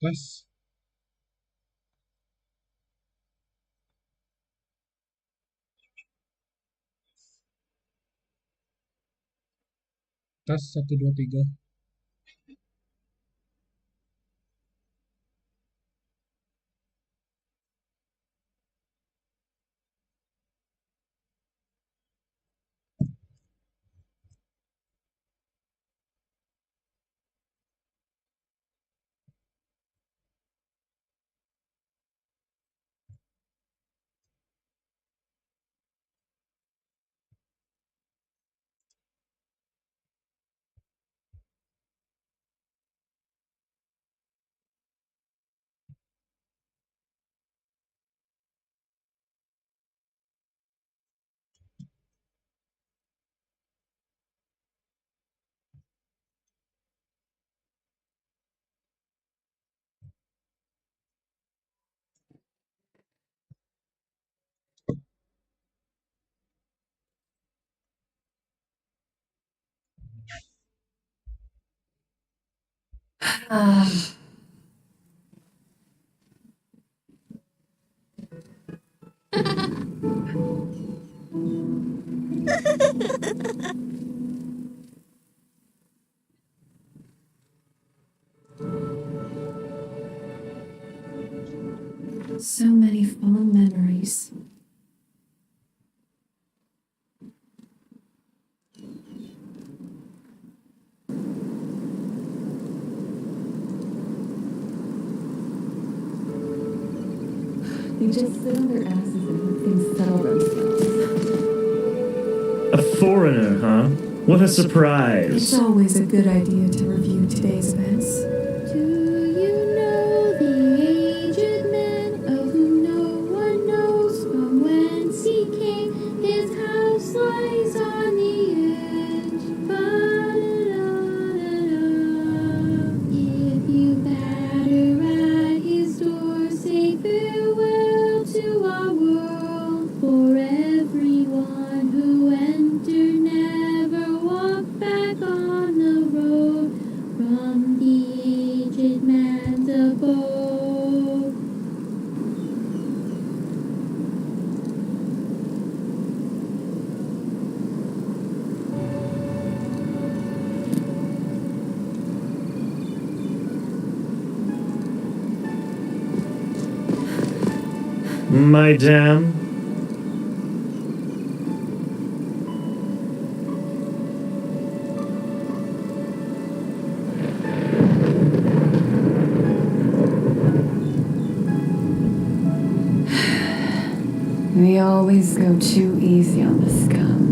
Tes. Tes 1 2 3. So many fond memories. They just sit on their asses and let things settle themselves. A foreigner, huh? What a It's surprise. always a good idea to review today's events. Do you know the aged man of whom no one knows from whence he came? His house lies on the edge. Ba-da-da-da-da. If you batter at his door, say farewell to our world. For everyone who entered never walked back on the road from the aged man's abode. Madame? We always go too easy on the scum.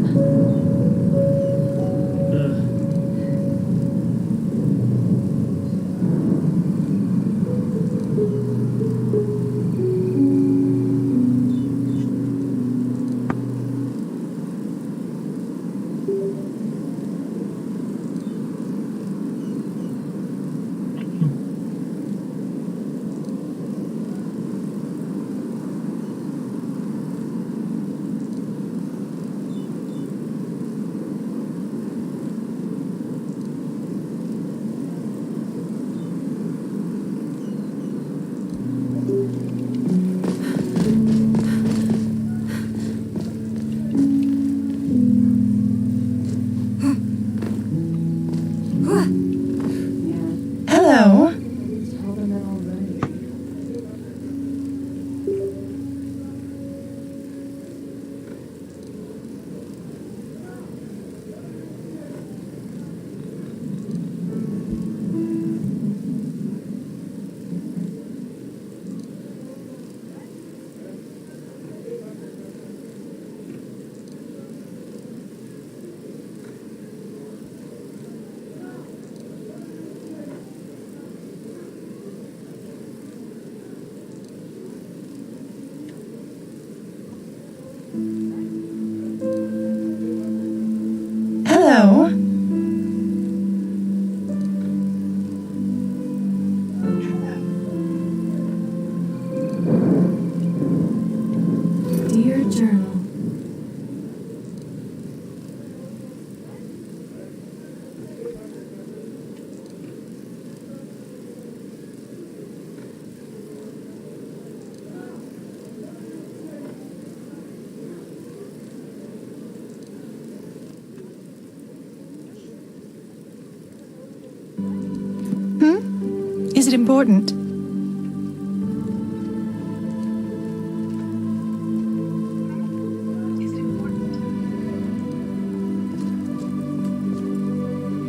it important?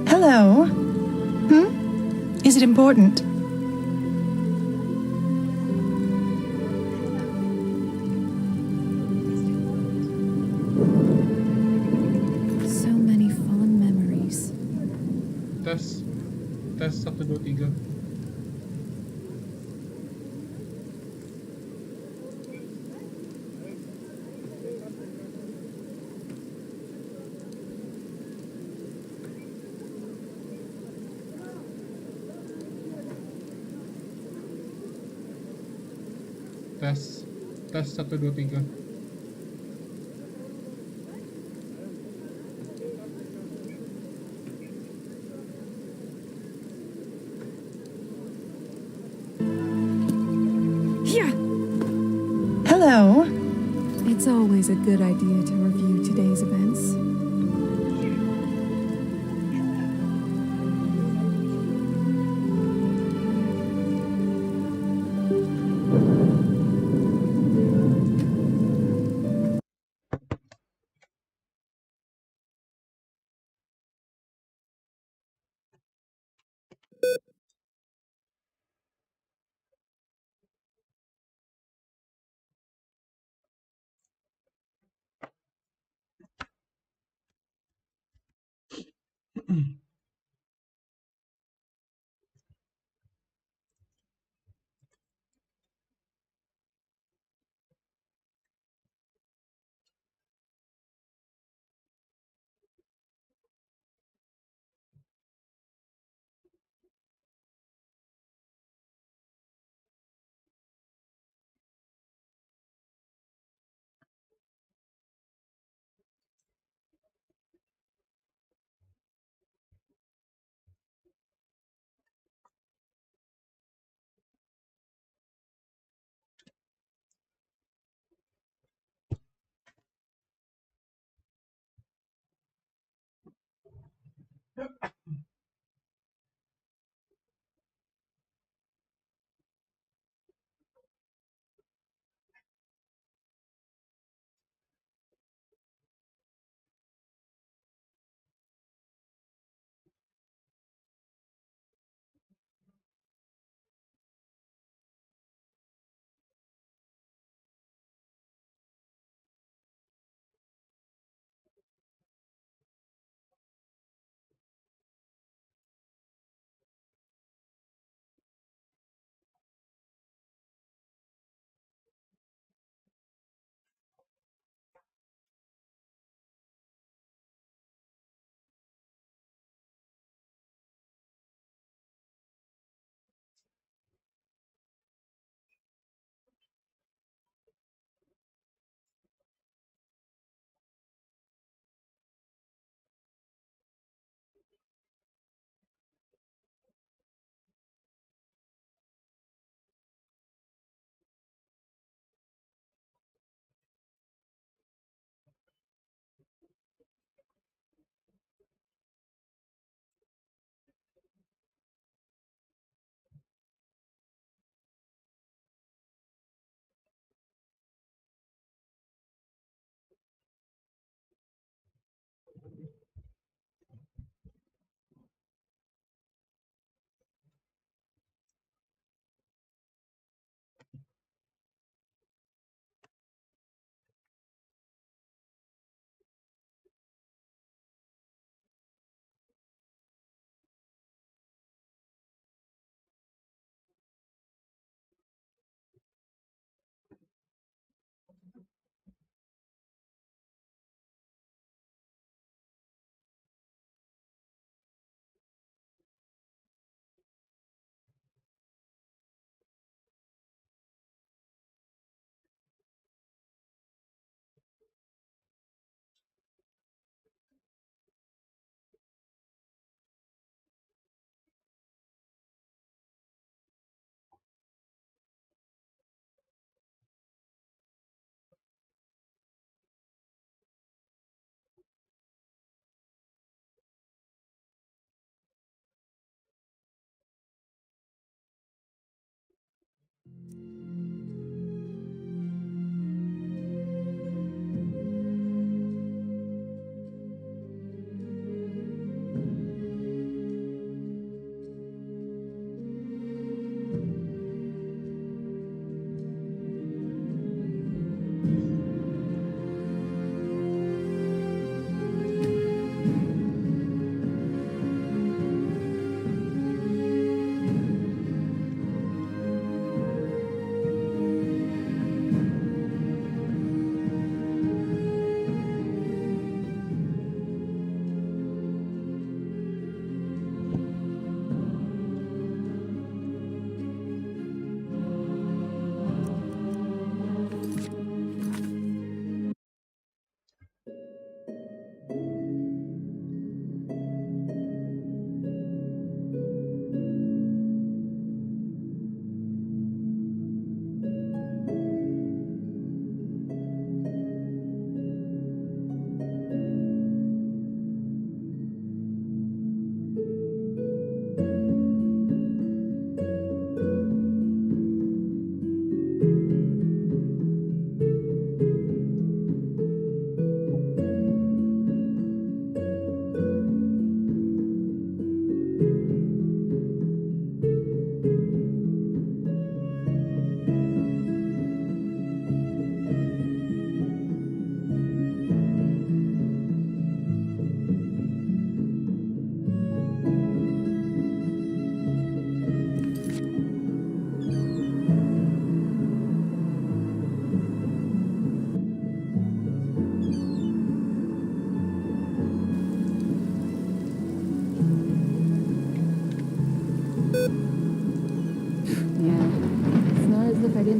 Hello? Is it important? So many fond memories. Tes 1, 2, 3. Tes 1, 2, 3. Yeah! Hello? It's always a good idea to review today's events.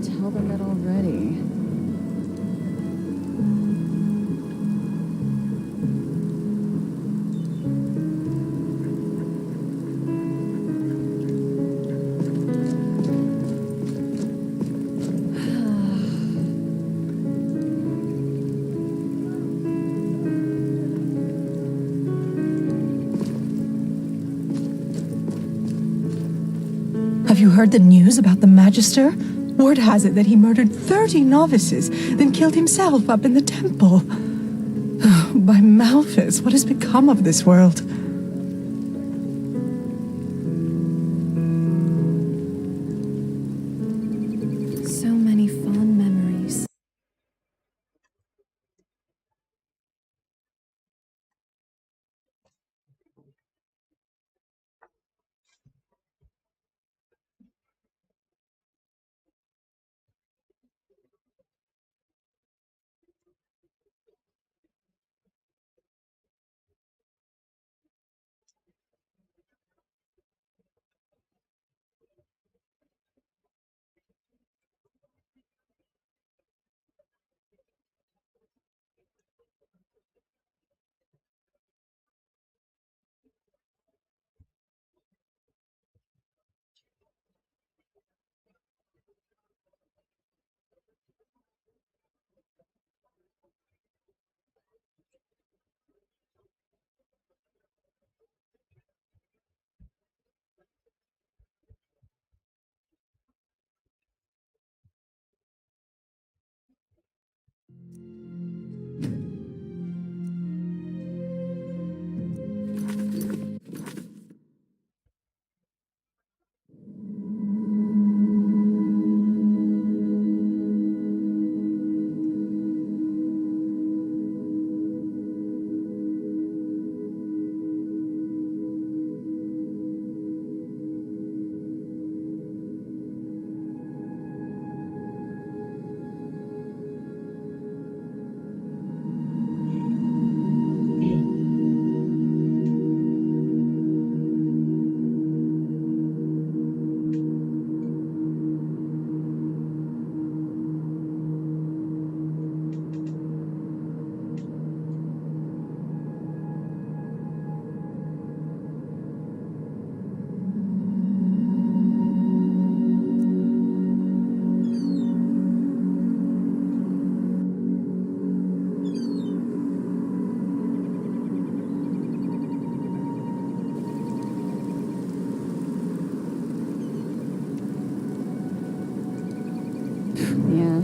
tell them that already. Have you heard the news about the Magister? Word has it that he murdered 30 novices, then killed himself up in the temple. By Malphus, what has become of this world? So many fond memories. Yeah,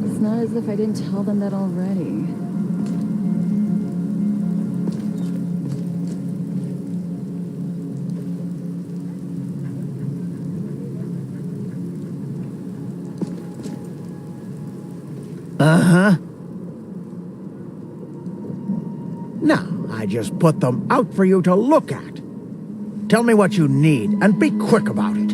it's not as if I didn't tell them that already. Uh-huh. Now, I just put them out for you to look at. Tell me what you need, and be quick about it.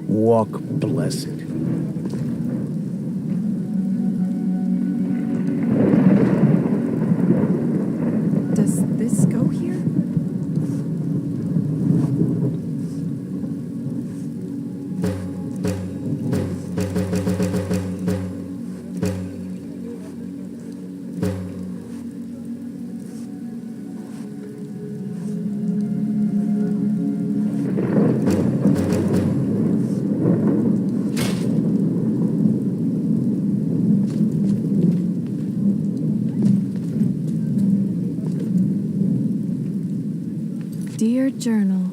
Walk blessed. Does this go here? Dear Journal.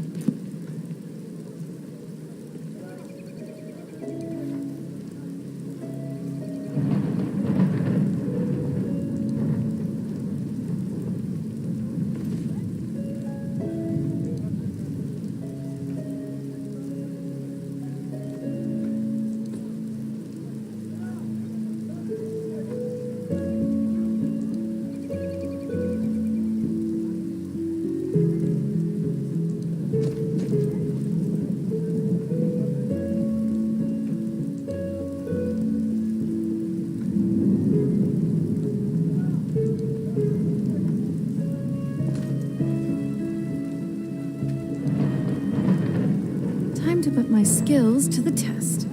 to the test.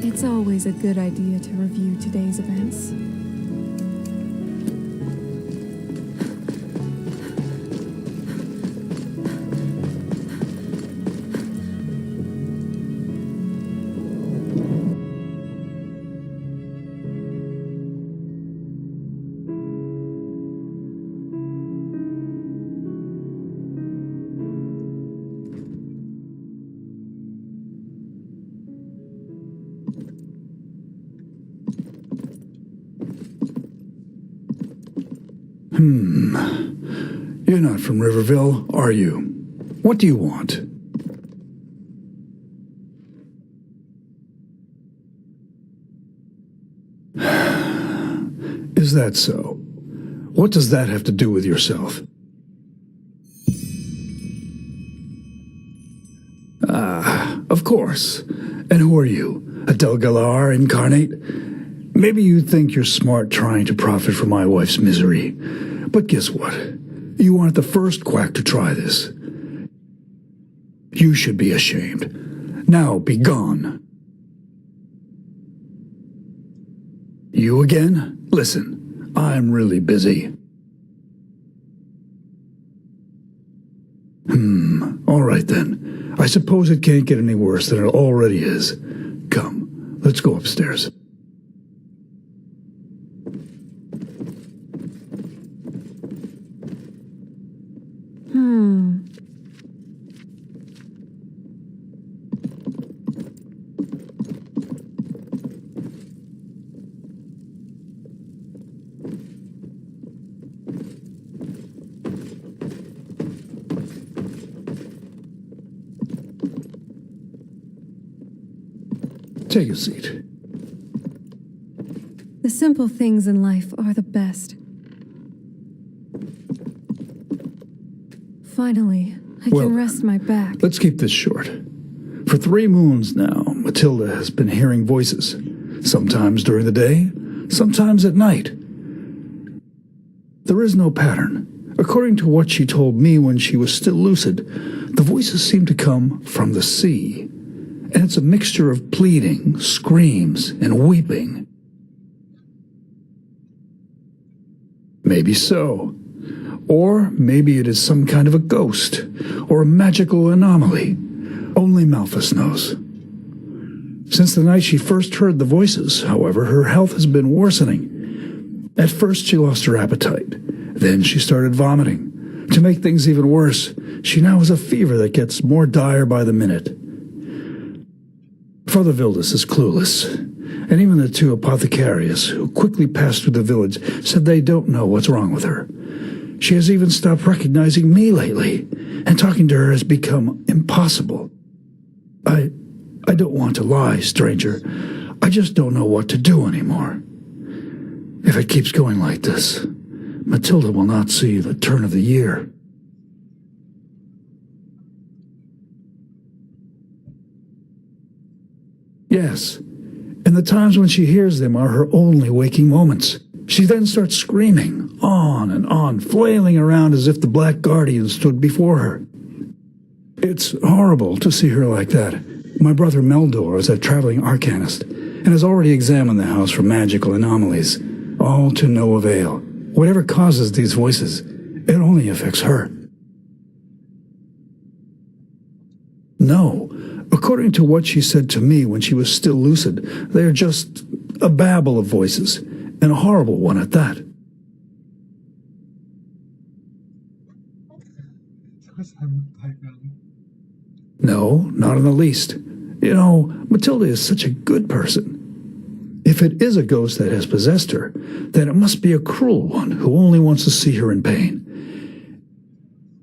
It's always a good idea to review today's events. You're not from Riverville, are you? What do you want? Is that so? What does that have to do with yourself? Of course. And who are you? A Delgalar incarnate? Maybe you think you're smart trying to profit from my wife's misery. But guess what? You aren't the first quack to try this. You should be ashamed. Now be gone. You again? Listen, I'm really busy. All right then. I suppose it can't get any worse than it already is. Come, let's go upstairs. Take a seat. The simple things in life are the best. Finally, I Well, can rest my back. Let's keep this short. For 3 moons now, Matilda has been hearing voices. Sometimes during the day, sometimes at night. There is no pattern. According to what she told me when she was still lucid, the voices seem to come from the sea. And it's a mixture of pleading, screams, and weeping. Maybe so. Or maybe it is some kind of a ghost, or a magical anomaly. Only Malthus knows. Since the night she first heard the voices, however, her health has been worsening. At first she lost her appetite. Then she started vomiting. To make things even worse, she now has a fever that gets more dire by the minute. Father Vildus is clueless, and even the 2 apothecarius who quickly passed through the village said they don't know what's wrong with her. She has even stopped recognizing me lately, and talking to her has become impossible. I don't want to lie, stranger. I just don't know what to do anymore. If it keeps going like this, Matilda will not see the turn of the year. Yes, and the times when she hears them are her only waking moments. She then starts screaming, on, flailing around as if the Black Guardian stood before her. It's horrible to see her like that. My brother Meldor is a traveling arcanist and has already examined the house for magical anomalies, all to no avail. Whatever causes these voices, it only affects her. No, according to what she said to me when she was still lucid, they are just a babble of voices, and a horrible one at that. No, not in the least. You know, Matilda is such a good person. If it is a ghost that has possessed her, then it must be a cruel one who only wants to see her in pain.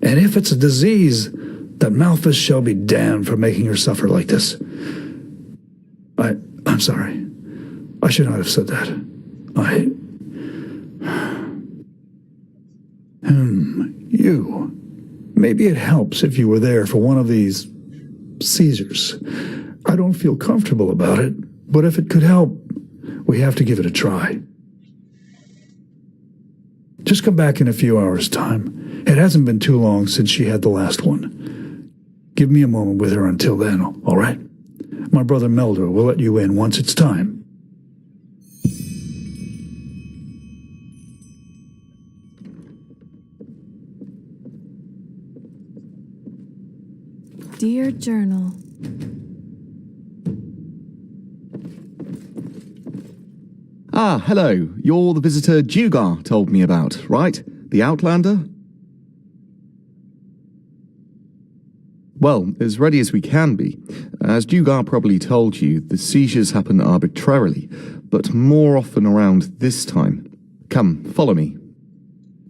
And if it's a disease, that Malthus shall be damned for making her suffer like this. I'm sorry. I should not have said that. You. Maybe it helps if you were there for one of these seizures. I don't feel comfortable about it, but if it could help, we have to give it a try. Just come back in a few hours' time. It hasn't been too long since she had the last one. Give me a moment with her until then, all right? My brother Meldor will let you in once it's time. Dear Journal. Ah, hello. You're the visitor Dugar told me about, right? The Outlander? Well, as ready as we can be. As Dugar probably told you, the seizures happen arbitrarily, but more often around this time. Come, follow me.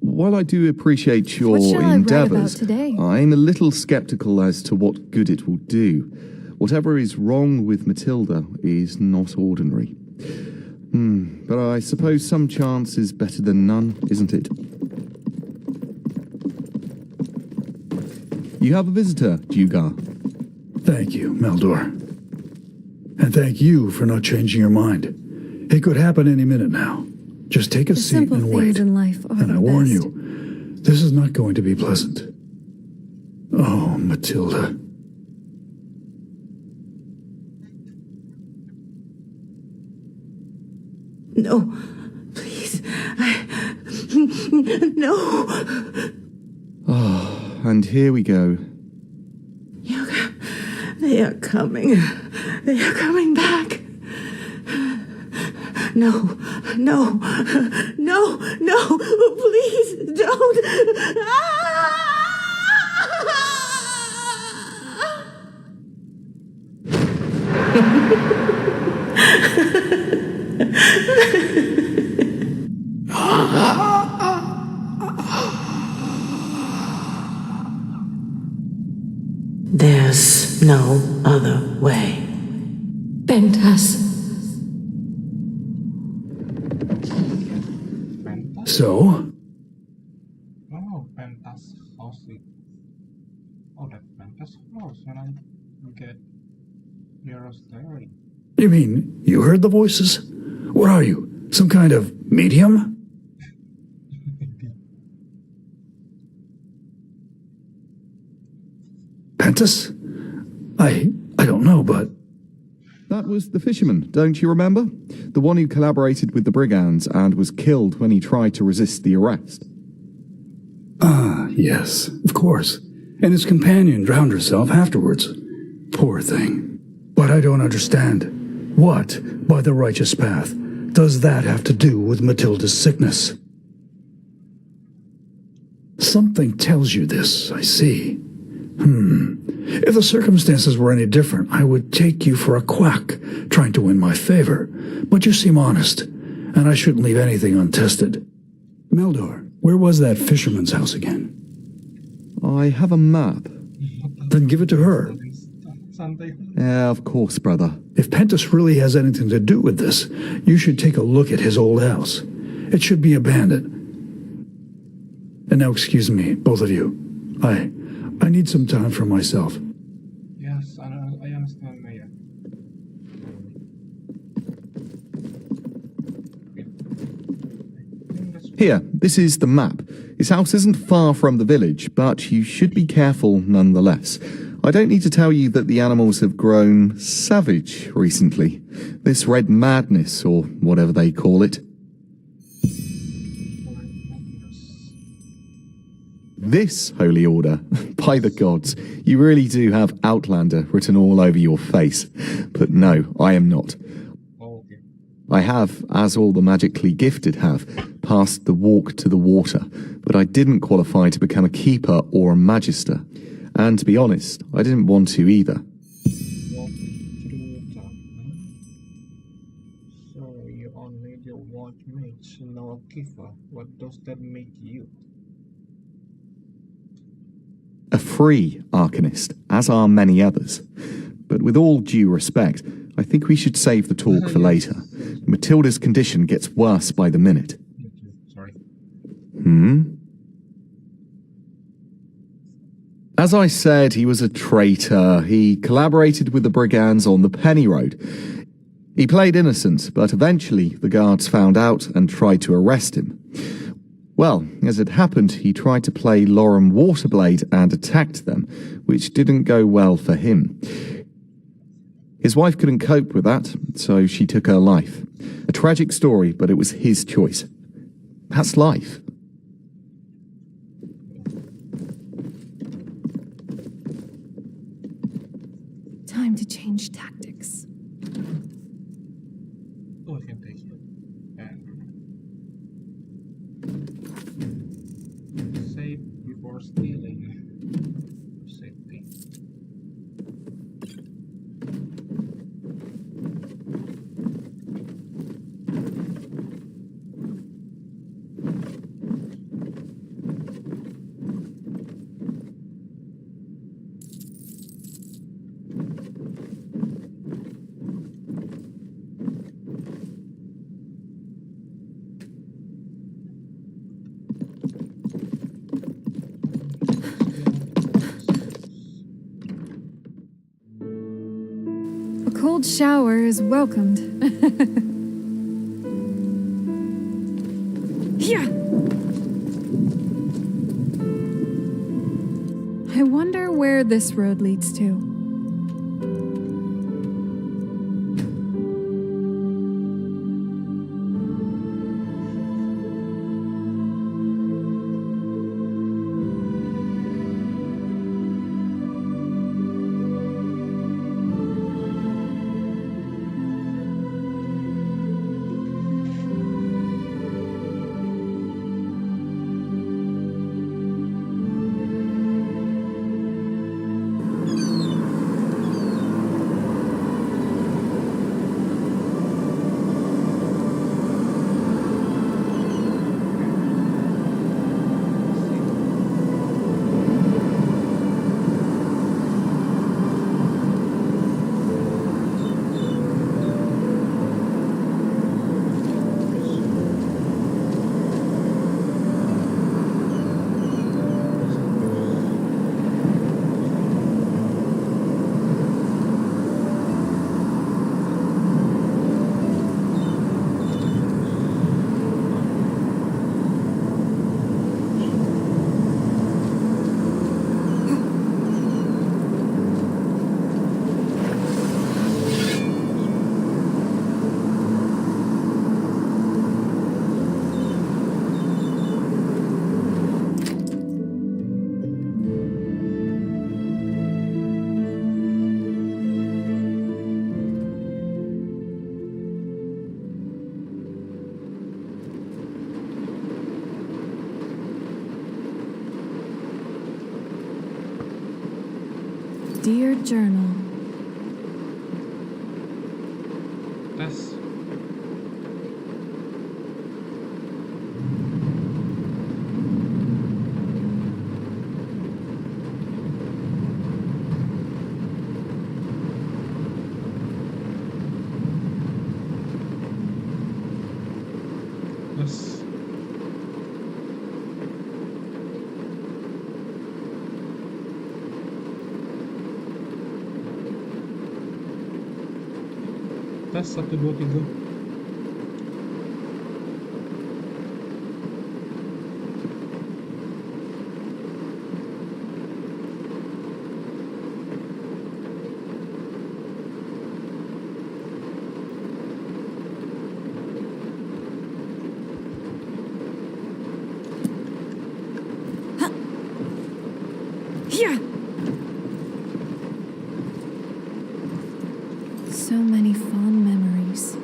While I do appreciate your What shall I write about endeavours, today? I'm a little sceptical as to what good it will do. Whatever is wrong with Matilda is not ordinary. But I suppose some chance is better than none, isn't it? You have a visitor, Dugar. Thank you, Meldor. And thank you for not changing your mind. It could happen any minute now. Just take a The seat simple and things wait. in life are And the I warn best. you, this is not going to be pleasant. Oh, Matilda. No, please. No. And here we go. They are coming. They are coming back. No, no, no, no, please don't. There's no other way. Pentas. So? Oh, Pentas house. Oh, that Pentas house when I get your story. You mean you heard the voices? What are you, some kind of medium? Pentas? I don't know, but... That was the fisherman, don't you remember? The one who collaborated with the brigands and was killed when he tried to resist the arrest. Ah, yes, of course. And his companion drowned herself afterwards. Poor thing. But I don't understand. What, by the righteous path, does that have to do with Matilda's sickness? Something tells you this, I see. If the circumstances were any different, I would take you for a quack, trying to win my favor. But you seem honest, and I shouldn't leave anything untested. Meldor, where was that fisherman's house again? I have a map. Then give it to her. Yeah, of course, brother. If Pentas really has anything to do with this, you should take a look at his old house. It should be abandoned. And now excuse me, both of you. I need some time for myself. Yes, I understand, Maya. Here, this is the map. His house isn't far from the village, but you should be careful nonetheless. I don't need to tell you that the animals have grown savage recently. This red madness, or whatever they call it. This holy order, by the gods, you really do have Outlander written all over your face. But no, I am not. Okay. I have, as all the magically gifted have, passed the walk to the water, but I didn't qualify to become a keeper or a magister. And to be honest, I didn't want to either. Walk through time. So you only do want mates, no keeper. What does that make you? A free Arcanist, as are many others. But with all due respect, I think we should save the talk for later. Matilda's condition gets worse by the minute. Sorry. As I said, he was a traitor. He collaborated with the brigands on the Penny Road. He played innocent, but eventually the guards found out and tried to arrest him. Well, as it happened, he tried to play Lauren Waterblade and attacked them, which didn't go well for him. His wife couldn't cope with that, so she took her life. A tragic story, but it was his choice. That's life. Time to change tactics. Oh, I can take it. And save before stealing. Safety. A cold shower is welcomed. Yeah. I wonder where this road leads to. Dear Journal. That's that's tes 1, 2, 3 Yeah. So many fond memories.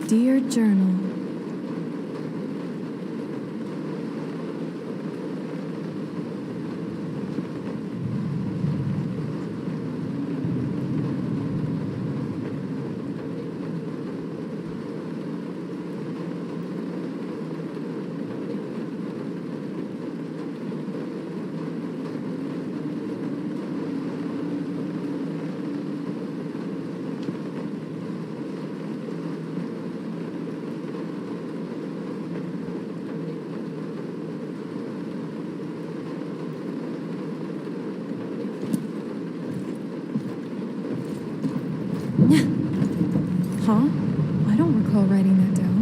Dear Journal. Huh? I don't recall writing that down.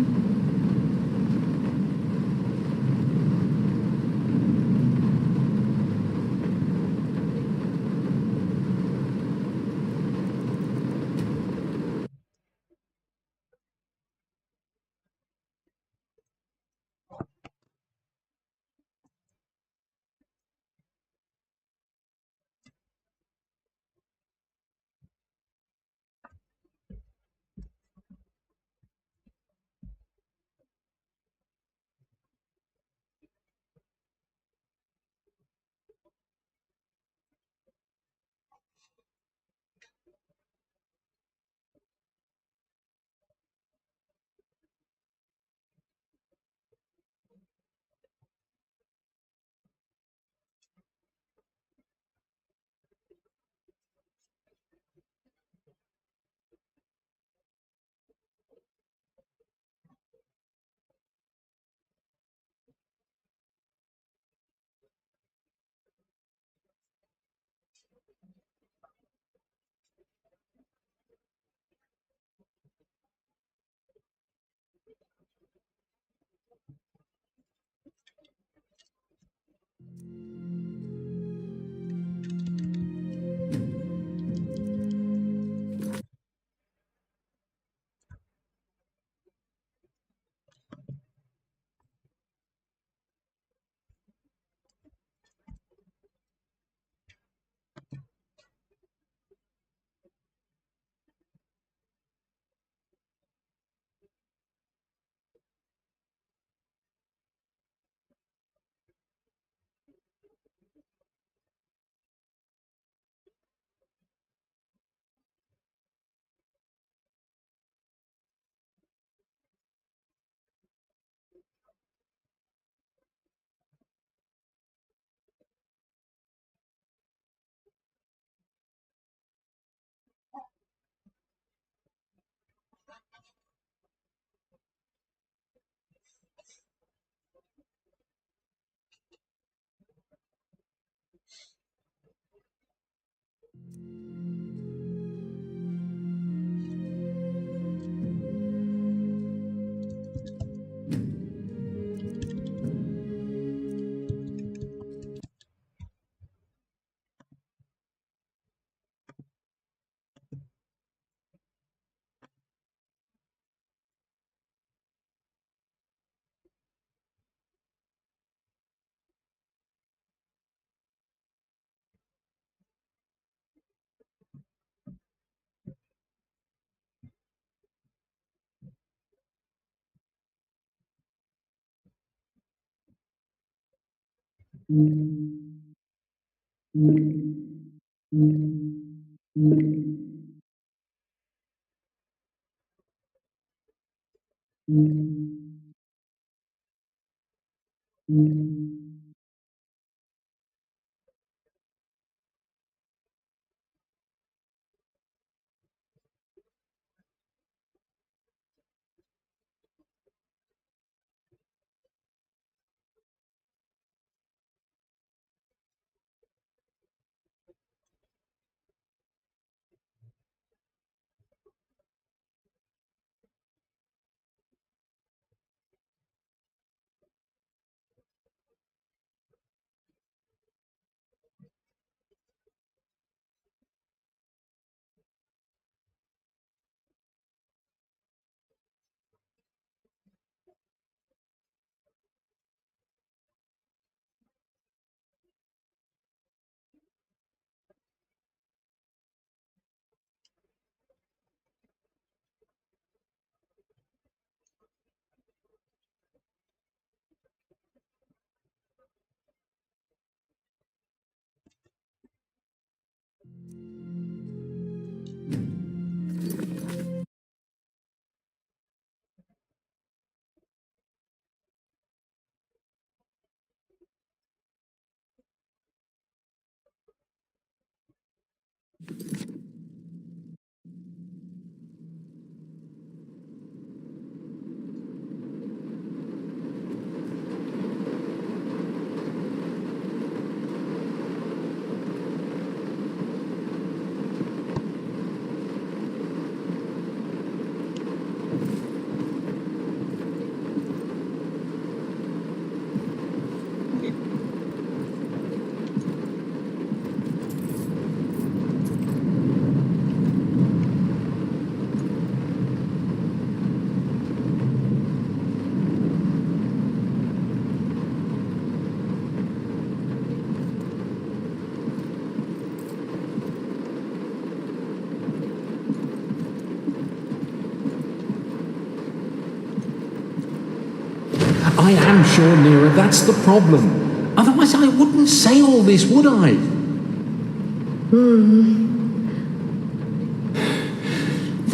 I am sure, Nira, that's the problem. Otherwise I wouldn't say all this, would I?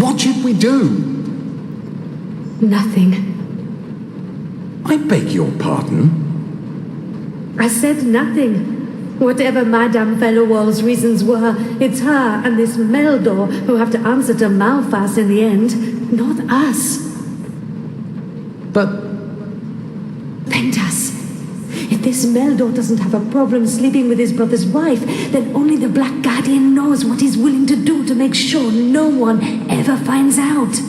What should we do? Nothing. I beg your pardon? I said nothing. Whatever Madame Fellowall's reasons were, it's her and this Meldor who have to answer to Malphas in the end, not us. But Pentas, if this Meldor doesn't have a problem sleeping with his brother's wife, then only the Black Guardian knows what he's willing to do to make sure no one ever finds out.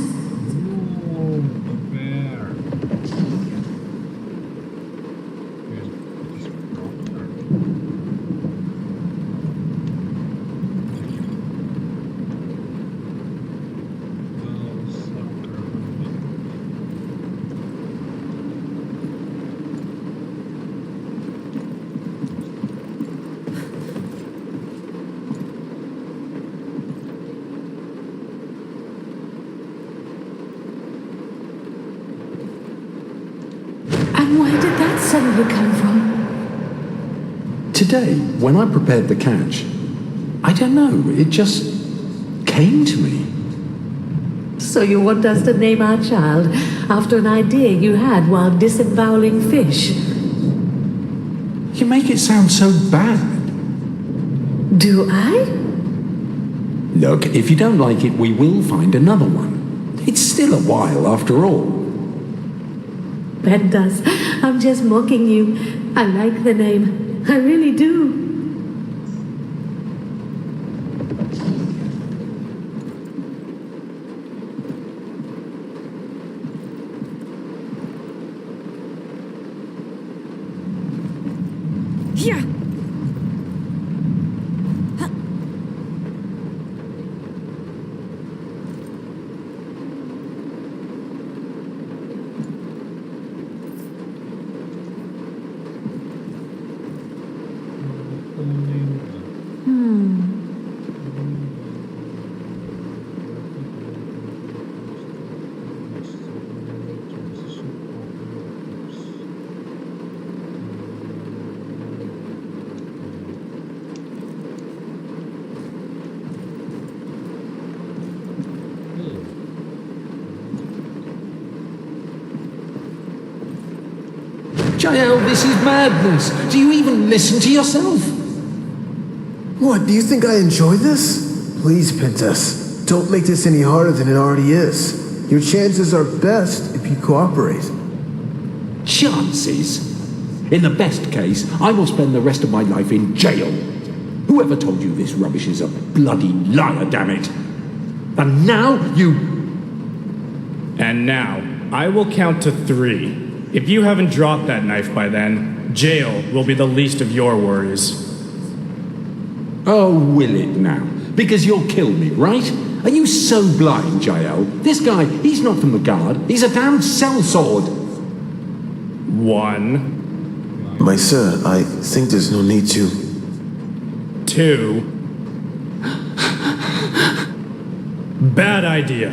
Where did that suddenly come from? today, when I prepared the catch, I don't know, it just came to me. So you want us to name our child after an idea you had while disemboweling fish? You make it sound so bad. Do I? Look, if you don't like it, we will find another one. It's still a while after all. Ben does. I'm just mocking you. I like the name. I really do. Yeah. Jael, this is madness. Do you even listen to yourself? What, do you think I enjoy this? Please, Princess, don't make this any harder than it already is. Your chances are best if you cooperate. Chances? In the best case, I will spend the rest of my life in jail. Whoever told you this rubbish is a bloody liar, damn it. And now you... And now, I will count to 3. If you haven't dropped that knife by then, jail will be the least of your worries. Oh, will it now? Because you'll kill me, right? Are you so blind, Jael? This guy, he's not from the guard. He's a damn sellsword. 1. My sir, I think there's no need to. 2. Bad idea.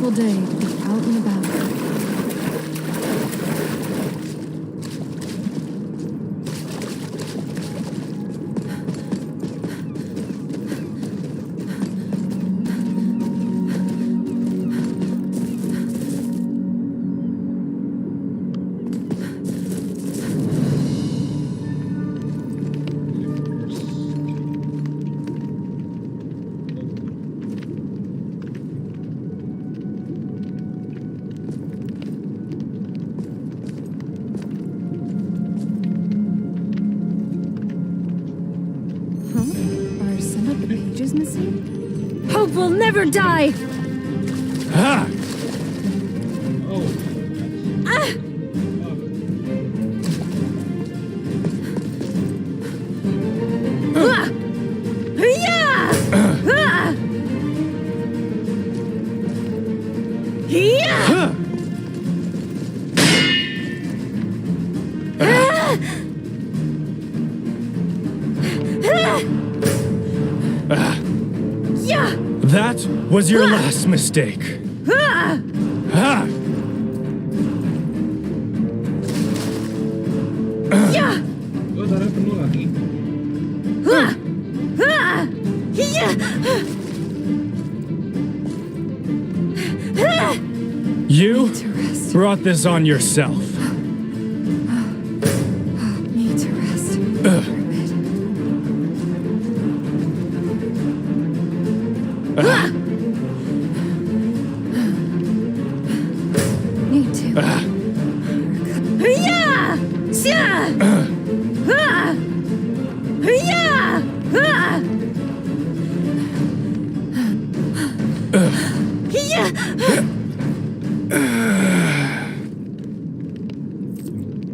wonderful day to be out and about. Are some of the pages missing? Hope will never die! Ha! That was your last mistake. Ha! Oh, darah penuh lagi. You brought this on yourself. Need to rest for a bit. Need to.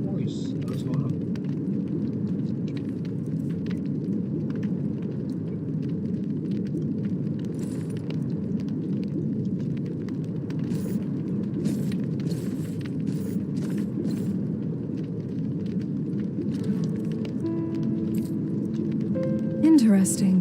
Voice, ada suara. Interesting.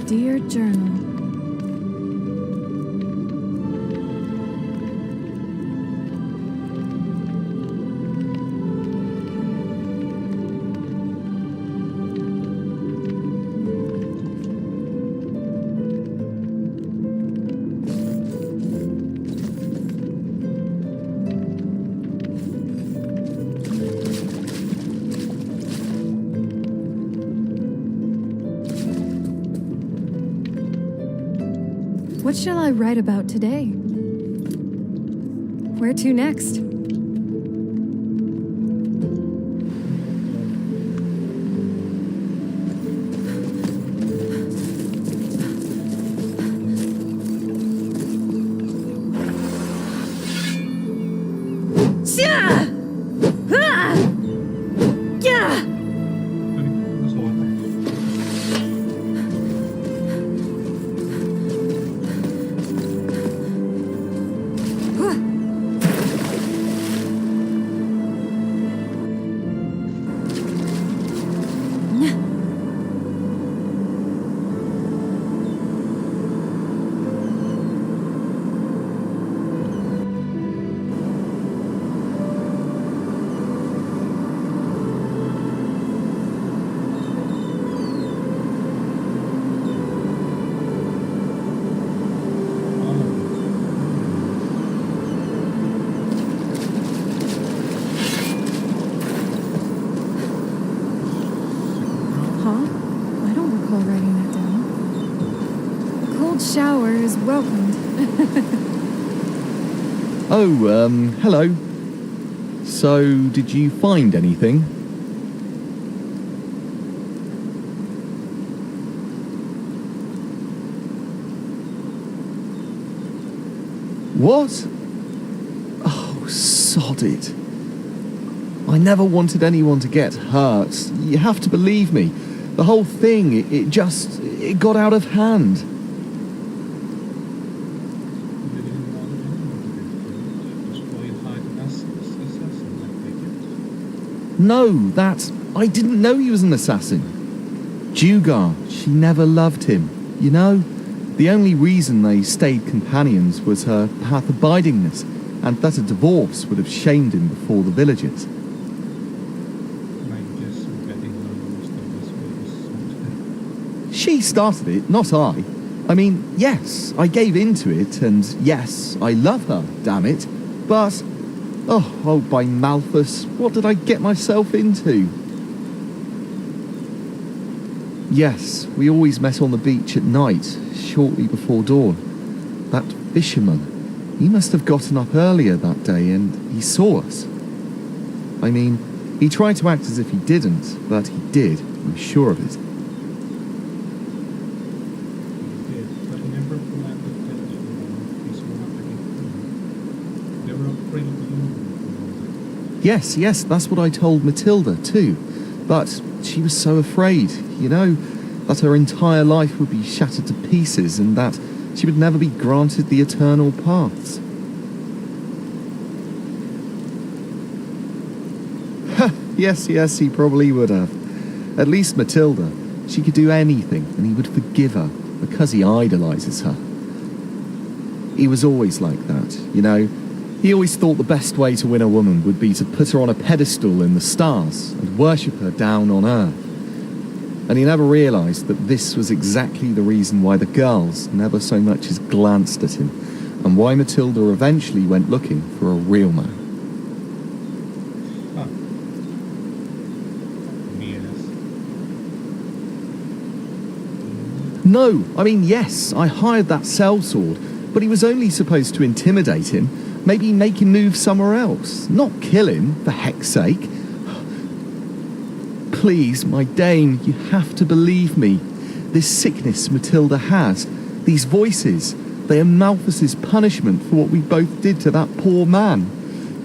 Dear Journal. What shall I write about today? Where to next? Ada suara. Shower is welcomed. Oh, hello. So, did you find anything? What? Oh, sod it. I never wanted anyone to get hurt. You have to believe me. The whole thing, it got out of hand. No, I didn't know he was an assassin. Jugar, she never loved him. You know, the only reason they stayed companions was her path abidingness, and that a divorce would have shamed him before the villagers. She started it, not I. I mean, yes, I gave into it, and yes, I love her, damn it. But, oh, by Malthus, what did I get myself into? Yes, we always met on the beach at night, shortly before dawn. That fisherman, he must have gotten up earlier that day, and he saw us. I mean, he tried to act as if he didn't, but he did, I'm sure of it. Yes, that's what I told Matilda too. But she was so afraid, you know, that her entire life would be shattered to pieces and that she would never be granted the eternal paths. Yes, he probably would have. At least Matilda, she could do anything and he would forgive her because he idolizes her. He was always like that, you know. He always thought the best way to win a woman would be to put her on a pedestal in the stars and worship her down on earth. And he never realized that this was exactly the reason why the girls never so much as glanced at him, and why Matilda eventually went looking for a real man. No, I mean, yes, I hired that sellsword, but he was only supposed to intimidate him. Maybe make him move somewhere else. Not kill him, for heck's sake. Please, my Dane, you have to believe me. This sickness Matilda has, these voices, they are Malthus's punishment for what we both did to that poor man.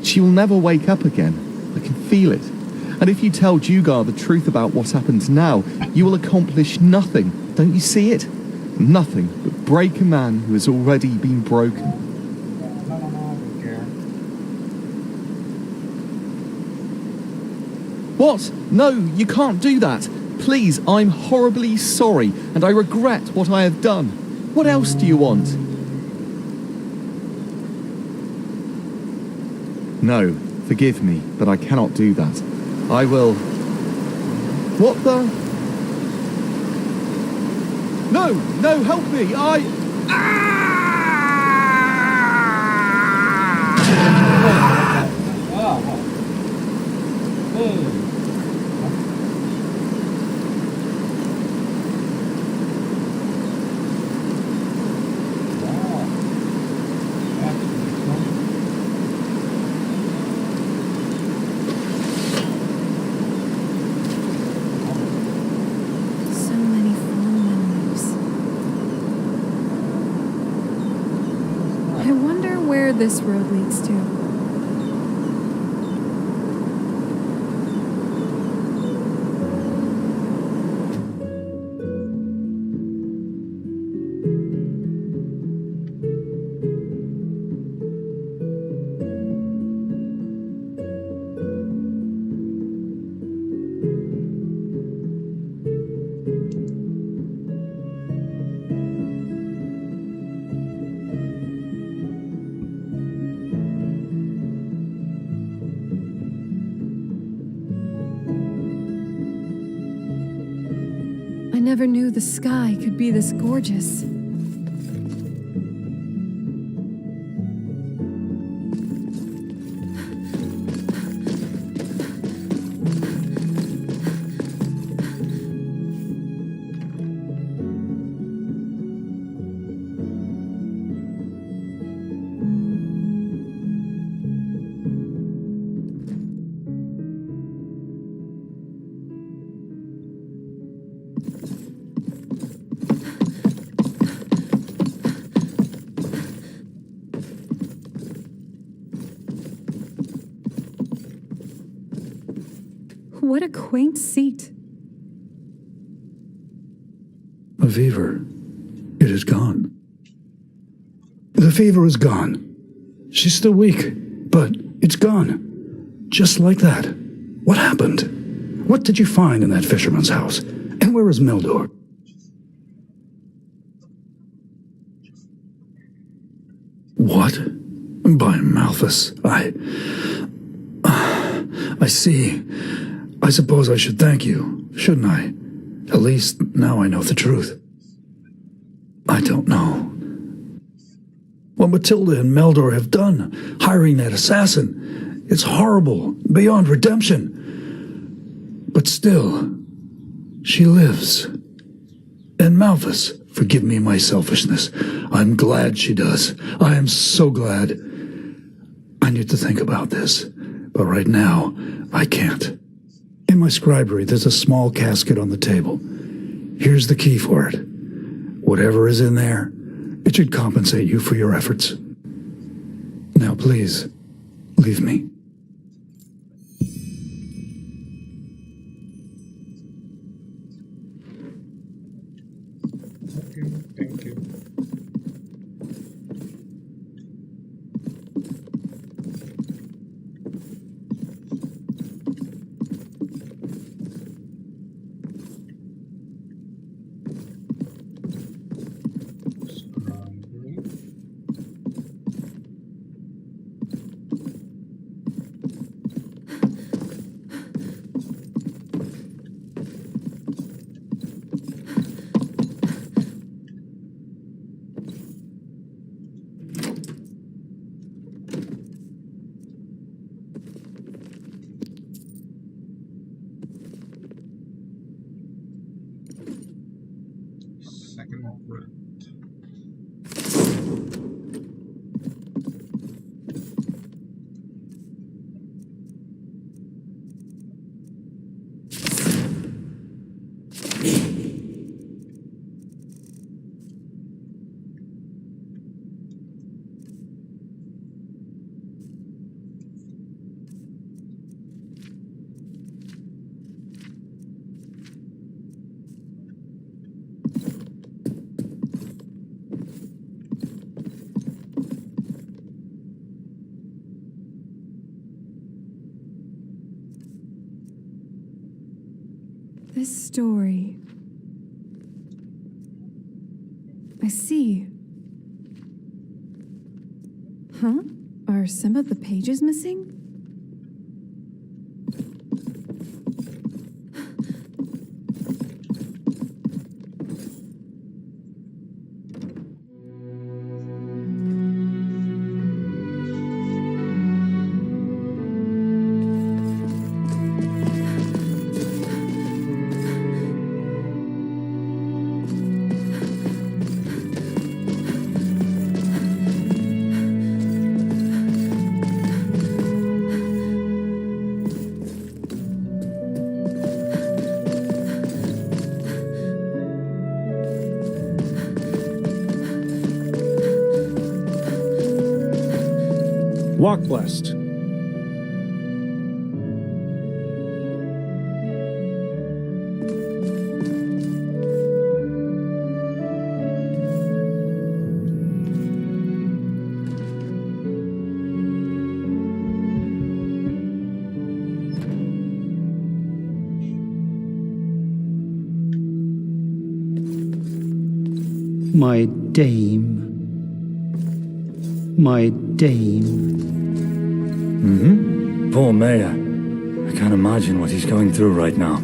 She will never wake up again. I can feel it. And if you tell Jugar the truth about what happens now, you will accomplish nothing. Don't you see it? Nothing but break a man who has already been broken. What? No, you can't do that. Please, I'm horribly sorry, and I regret what I have done. What else do you want? No, forgive me, but I cannot do that. I will... What the... No, help me, this road leads to. I never knew the sky could be this gorgeous. What a quaint seat. The fever, it is gone. The fever is gone. She's still weak, but it's gone. Just like that. What happened? What did you find in that fisherman's house? And where is Meldor? What? By Malthus, I see. I suppose I should thank you, shouldn't I? At least now I know the truth. I don't know. What Matilda and Meldor have done, hiring that assassin, it's horrible, beyond redemption. But still, she lives. And Malthus, forgive me my selfishness, I'm glad she does. I am so glad. I need to think about this, but right now, I can't. In my scribery, there's a small casket on the table. Here's the key for it. Whatever is in there, it should compensate you for your efforts. Now, please, leave me. Okay, thank you. Second opera. This story. I see. Huh? Are some of the pages missing? Walk blessed. My dame. My dame. Mm-hmm. Poor Mayor. I can't imagine what he's going through right now.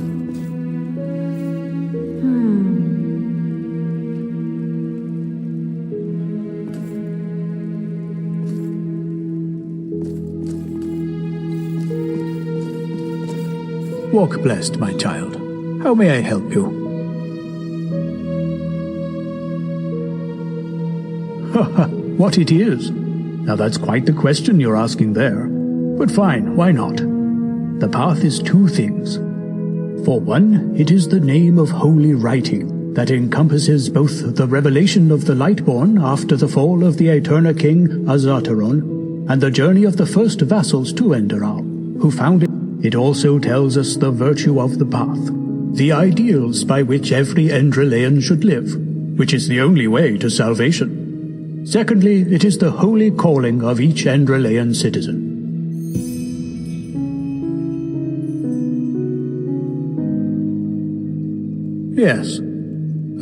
Walk blessed, my child. How may I help you? What it is? Now that's quite the question you're asking there. But fine, why not? The path is two things. For one, it is the name of holy writing that encompasses both the revelation of the Lightborn after the fall of the Eterna King Azataron, and the journey of the first vassals to Enderal, who found it. it also tells us the virtue of the path, the ideals by which every Enderalayan should live, which is the only way to salvation. Secondly, it is the holy calling of each Enderalayan citizen. Yes,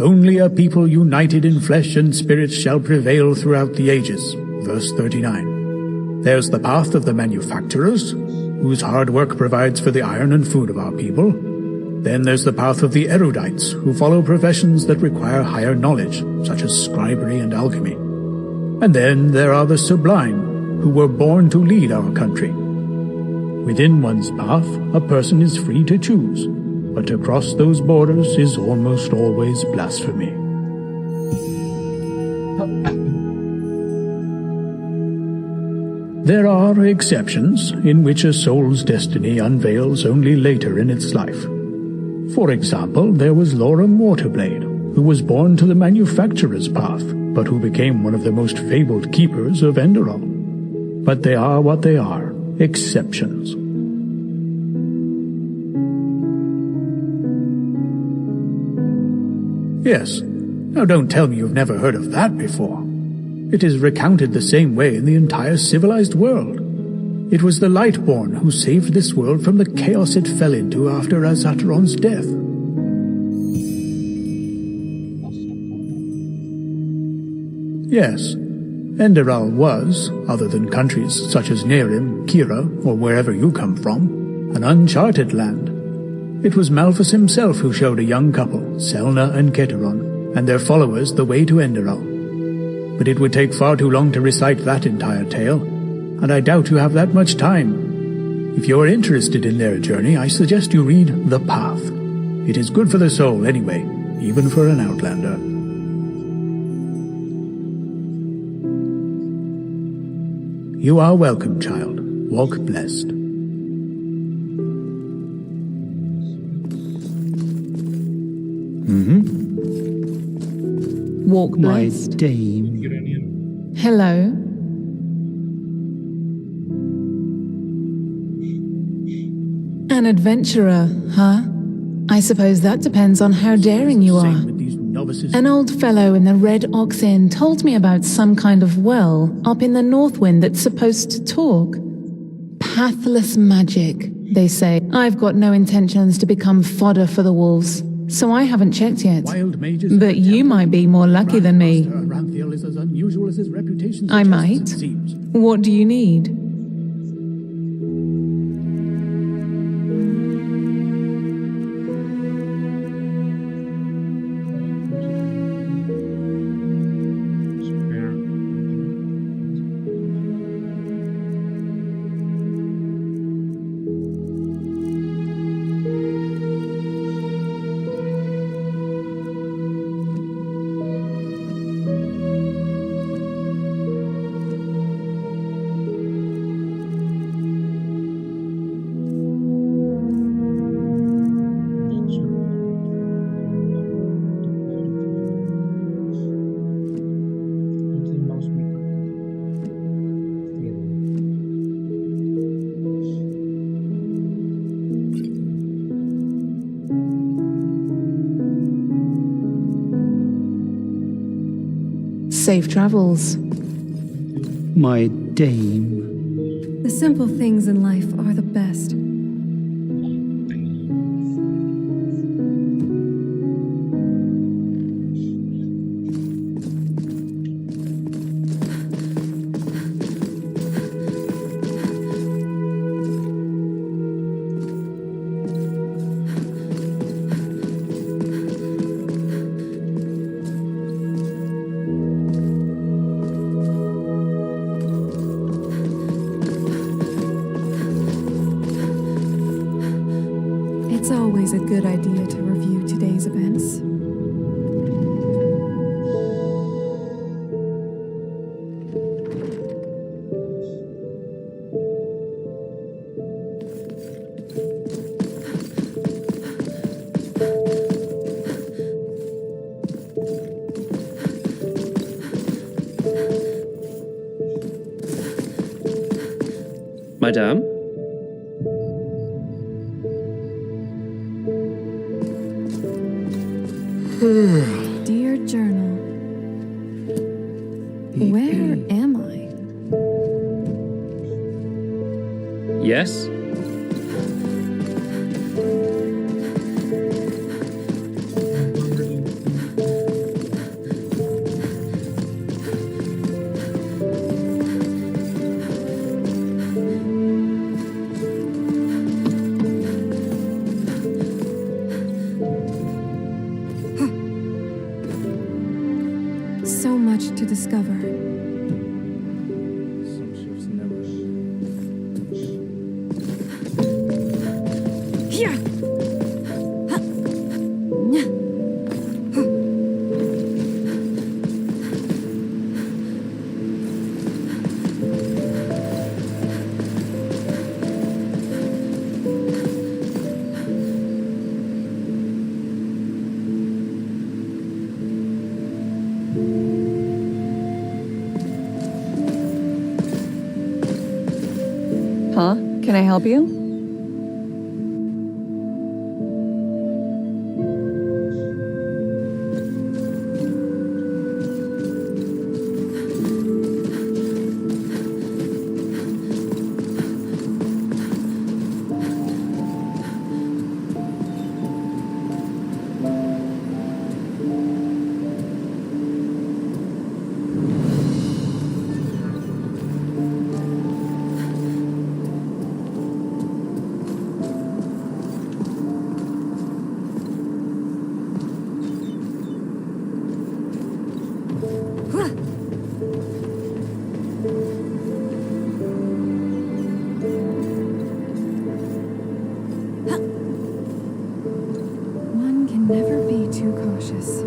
only a people united in flesh and spirit shall prevail throughout the ages. Verse 39. There's the path of the manufacturers, whose hard work provides for the iron and food of our people. Then there's the path of the erudites, who follow professions that require higher knowledge, such as scribery and alchemy. And then there are the sublime, who were born to lead our country. Within one's path, a person is free to choose, but to cross those borders is almost always blasphemy. There are exceptions in which a soul's destiny unveils only later in its life. For example, there was Laura Mortarblade, who was born to the manufacturer's path, but who became one of the most fabled keepers of Enderal. But they are what they are, exceptions. Yes. Now don't tell me you've never heard of that before. It is recounted the same way in the entire civilized world. It was the Lightborn who saved this world from the chaos it fell into after Azatron's death. Yes, Enderal was, other than countries such as Nerim, Kira, or wherever you come from, an uncharted land. It was Malphus himself who showed a young couple, Selna and Keteron, and their followers the way to Enderal. But it would take far too long to recite that entire tale, and I doubt you have that much time. If you're interested in their journey, I suggest you read The Path. It is good for the soul anyway, even for an outlander. You are welcome, child. Walk blessed. Walk blessed. My dame. Hello. An adventurer, huh? I suppose that depends on how daring you are. An old fellow in the Red Ox Inn told me about some kind of well up in the Northwind that's supposed to talk. Pathless magic, they say. I've got no intentions to become fodder for the wolves, so I haven't checked yet. But you might be more lucky than me. I might. What do you need? Safe travels. My dame. The simple things in life are the best. It's always a good idea to review today's events. Madame? Dear Journal, where am I? Yes? So much to discover. Some ships never. Here! Huh? Can I help you? One can never be too cautious.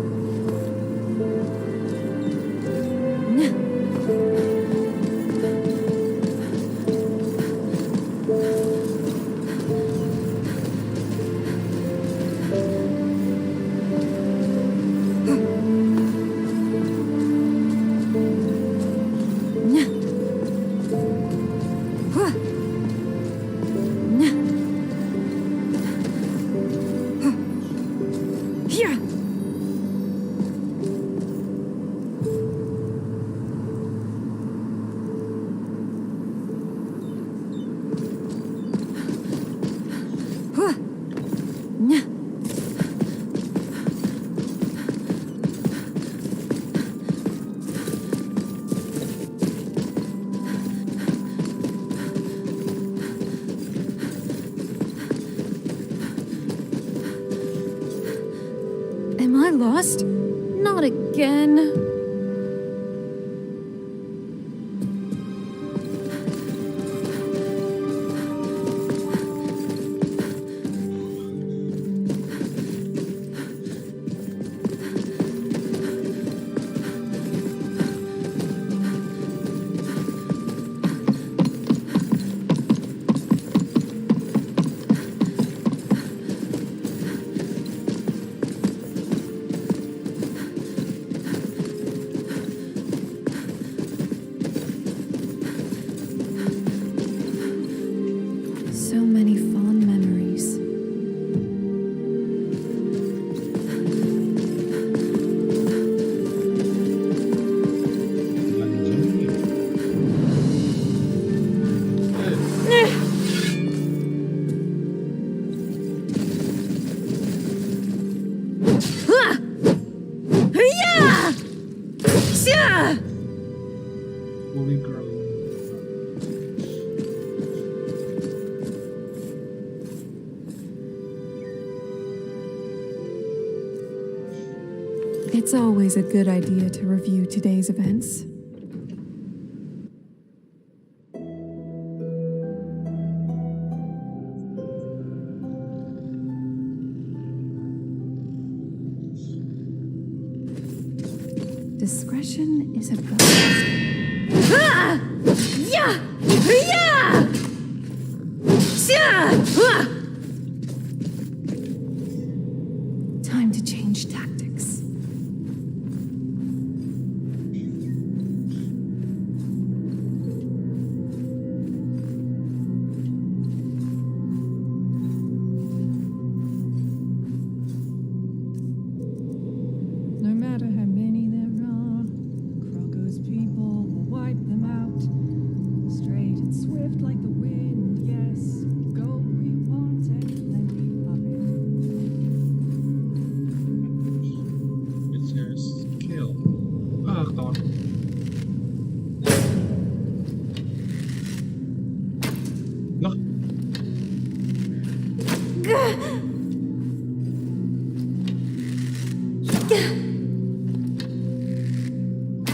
Here! Am I lost? Not again. So many fond memories. Holy girl. It's always a good idea to review today's events. Discretion is a bonus. Ah! Yeah! Yeah! Yeah! Ah! Time to change tactics.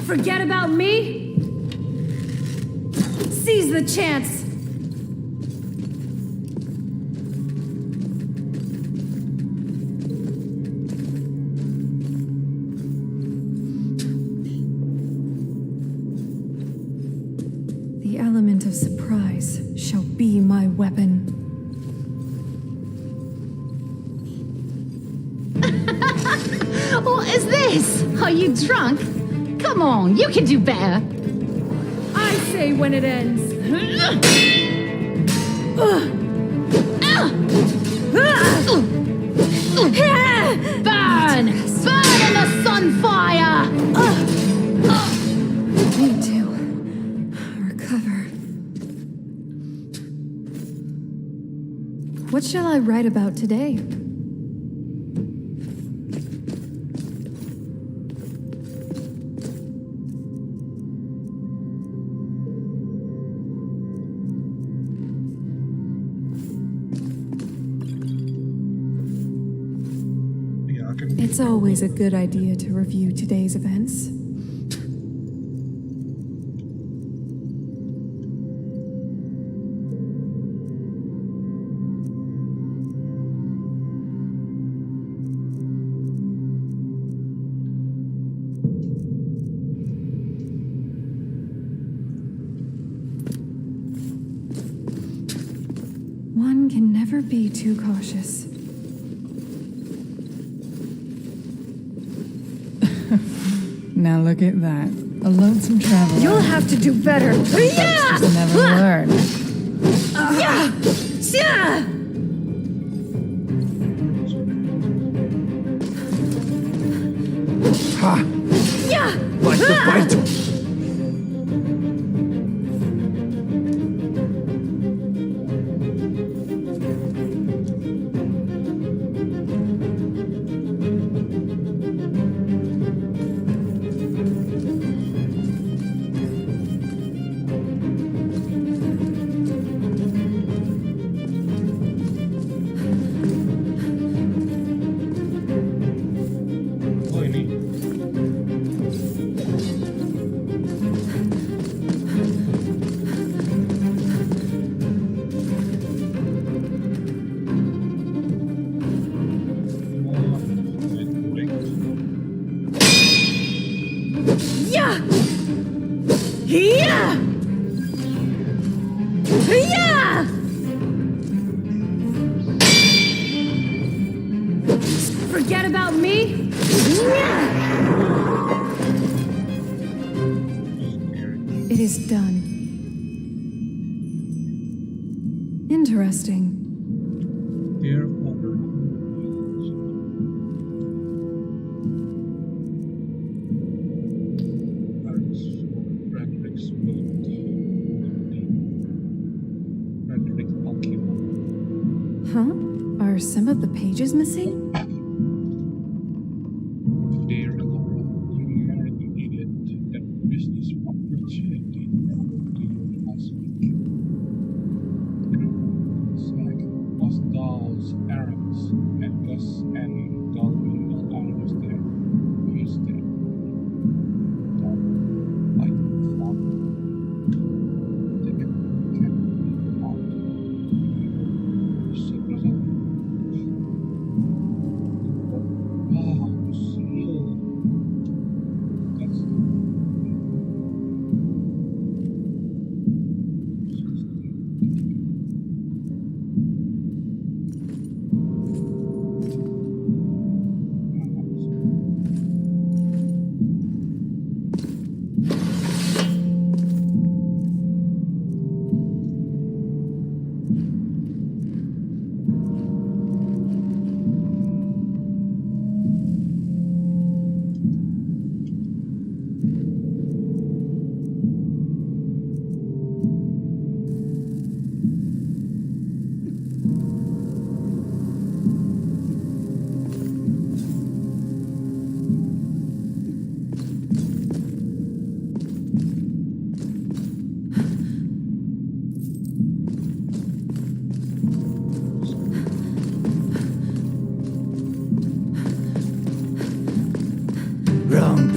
Forget about me? Seize the chance! The element of surprise shall be my weapon. What is this? Are you drunk? Come on, you can do better. I say when it ends. Burn! Burn in the sunfire! Need to recover. What shall I write about today? It's always a good idea to review today's events. One can never be too cautious. Now look at that. A lonesome traveler. You'll have to do better. Yeah! Just never learn. Yeah! Yeah! Ha! Yeah! Like the bite. Yeah! Yeah! Yeah! Forget about me? It is done. Interesting. Huh? Are some of the pages missing?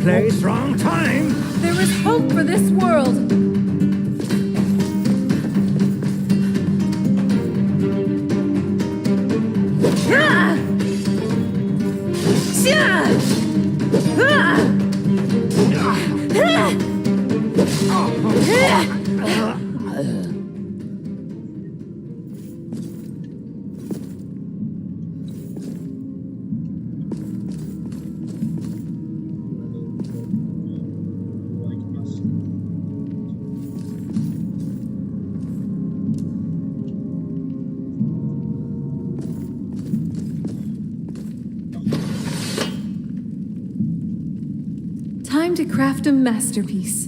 place. Wrong time! There is hope for this world! Time to craft a masterpiece.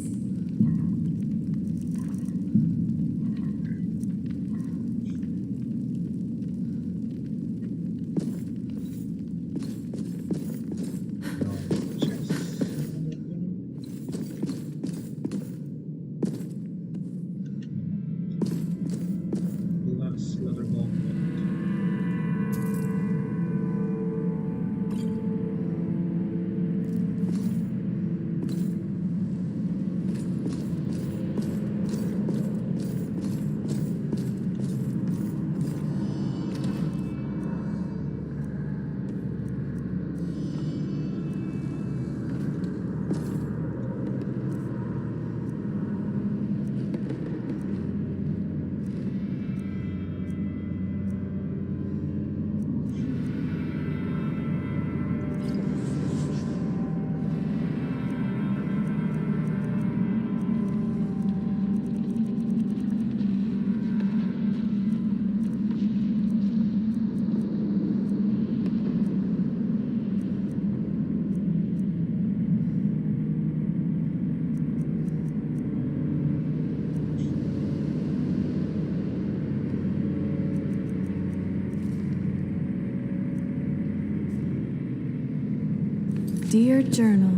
Dear Journal,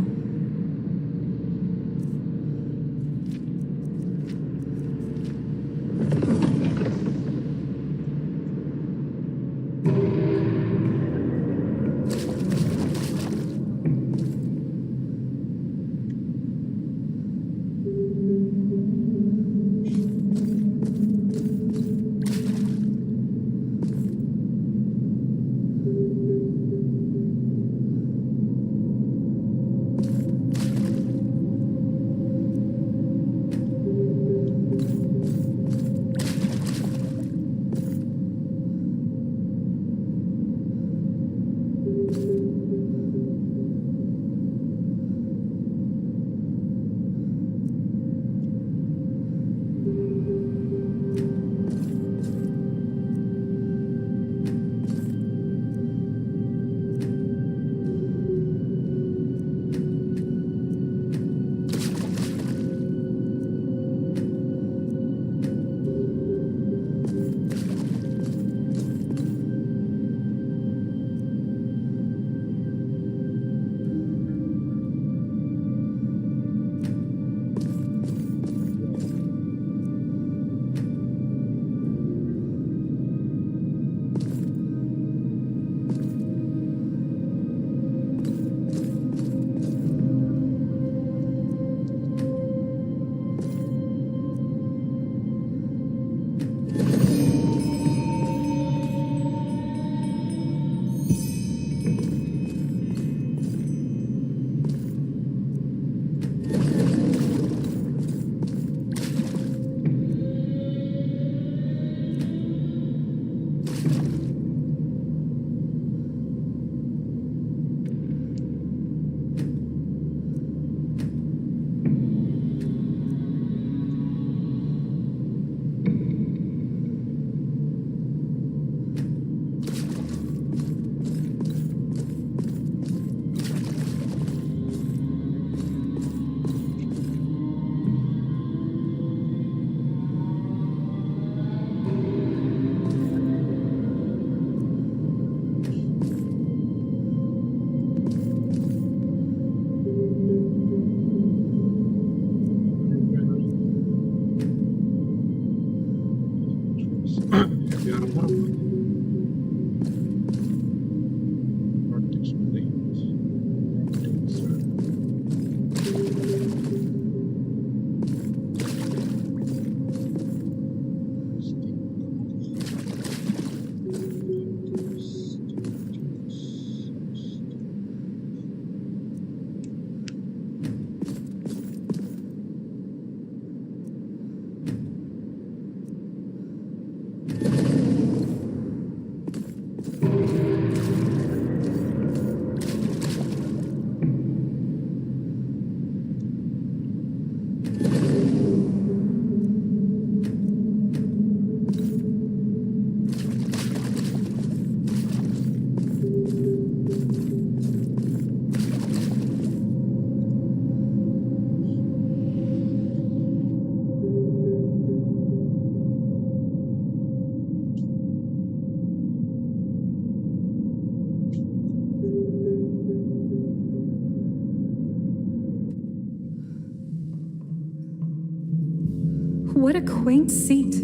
What a quaint seat.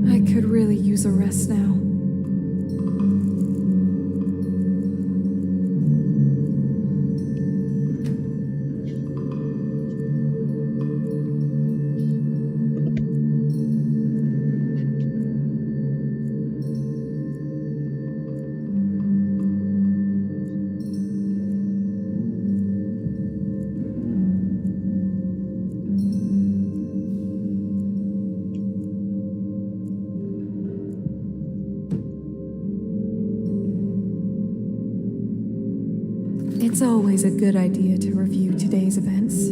I could really use a rest now. It's always a good idea to review today's events.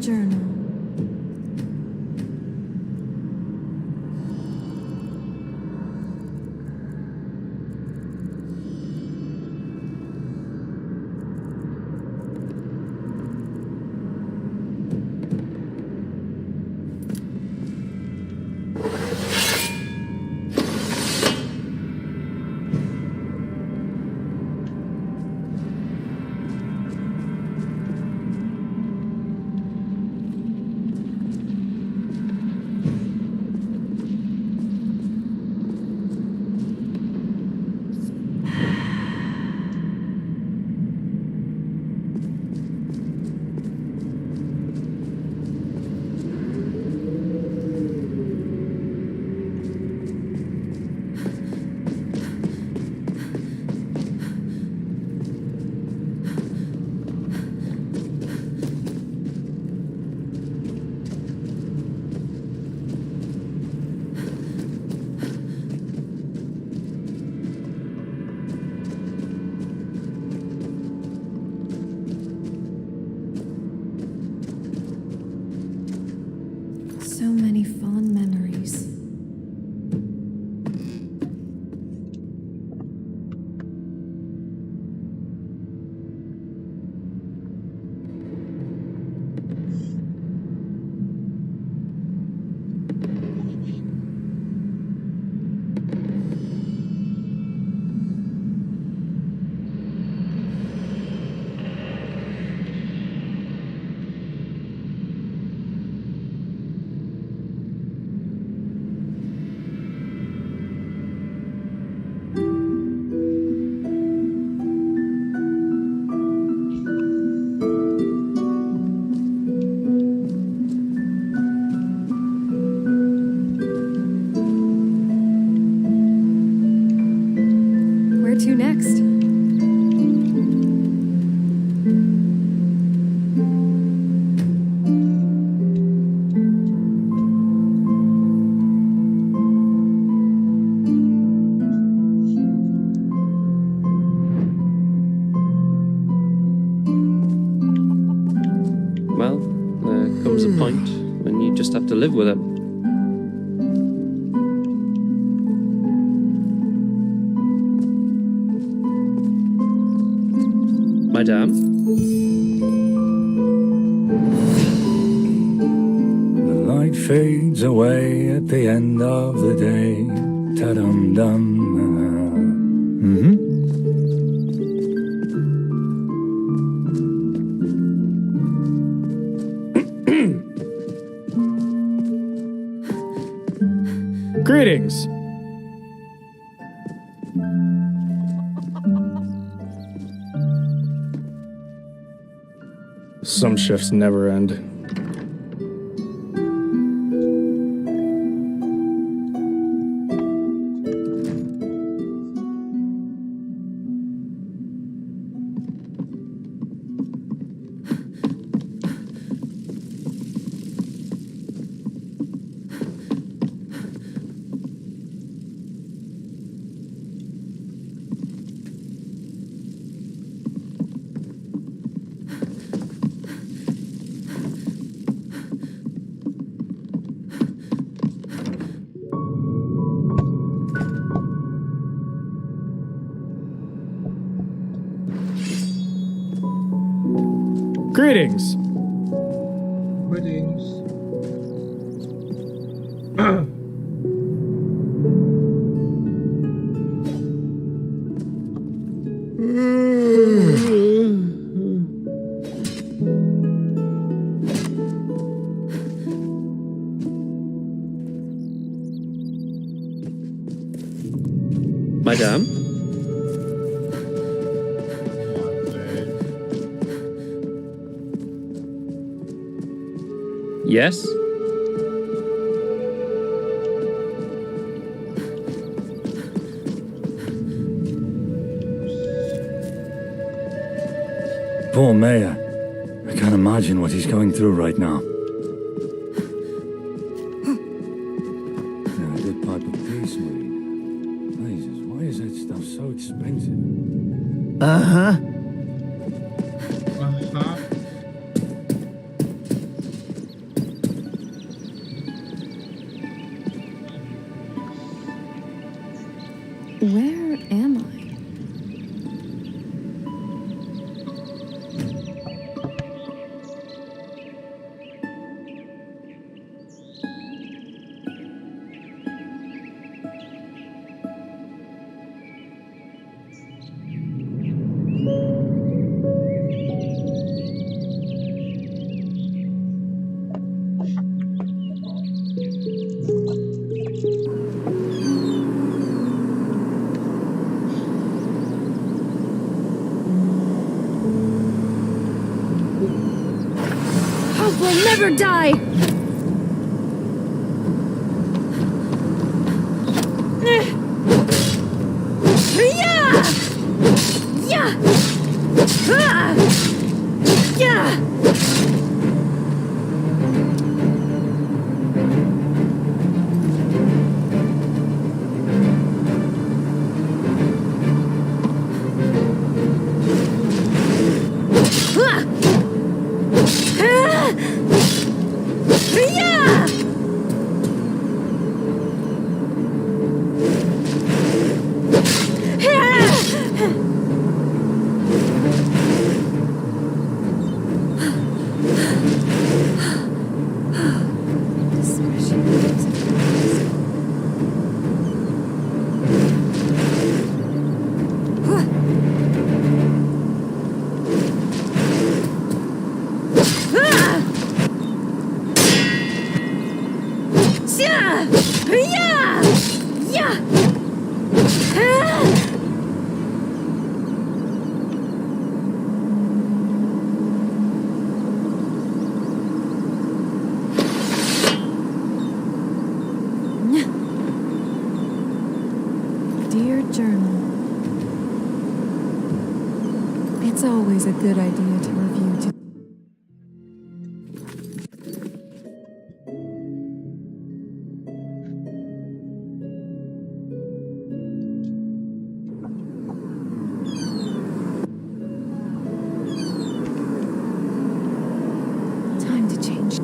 journal. So many fond memories. Where to next? Well, there comes a point when you just have to live with it. Madame? The light fades away at the end of the day. Ta-dum-dum. Greetings. Some shifts never end. Greetings. Greetings. Madame? Yes? Poor Mayor. I can't imagine what he's going through right now. Now, a good pipe of peace, Marie. Jesus, why is that stuff so expensive? Uh-huh. Where am I? Hope will never die! Dear Journal, it's always a good idea to review. Time to change.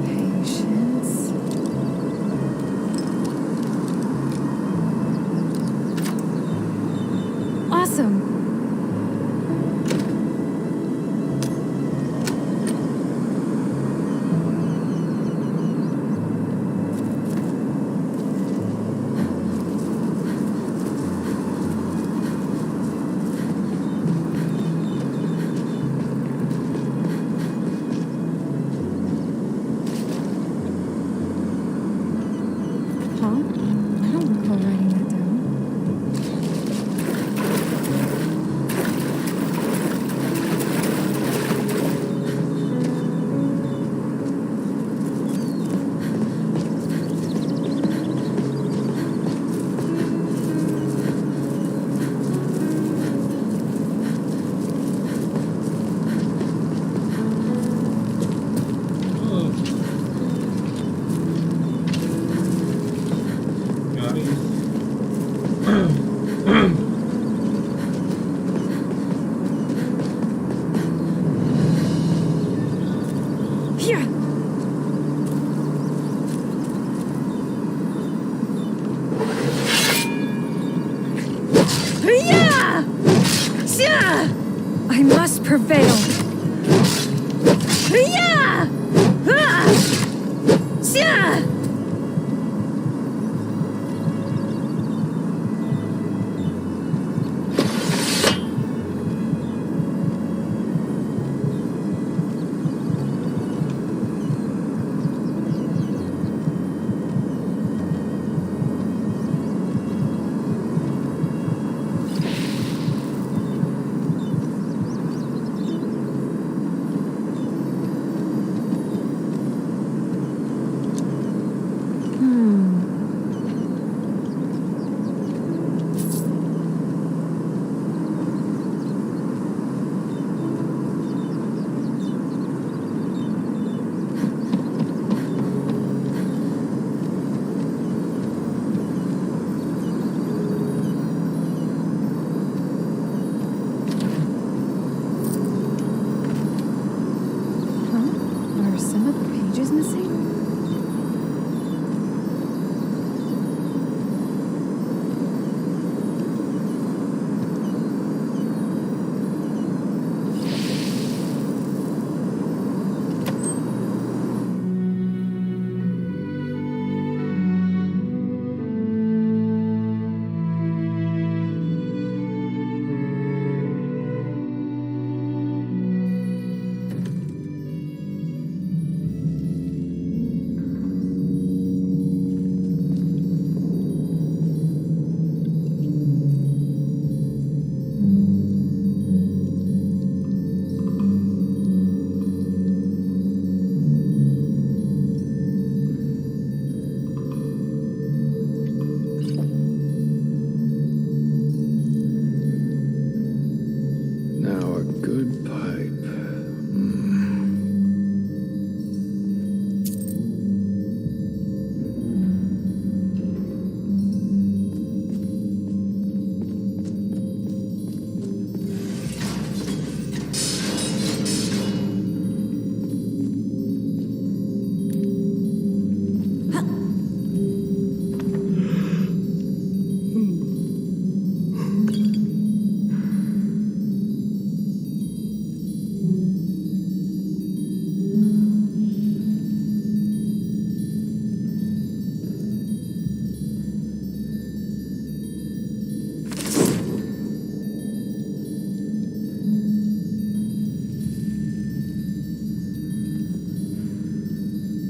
Patience. Awesome. Huh? I don't recall writing that down. Here. I must prevail. Wood pipe.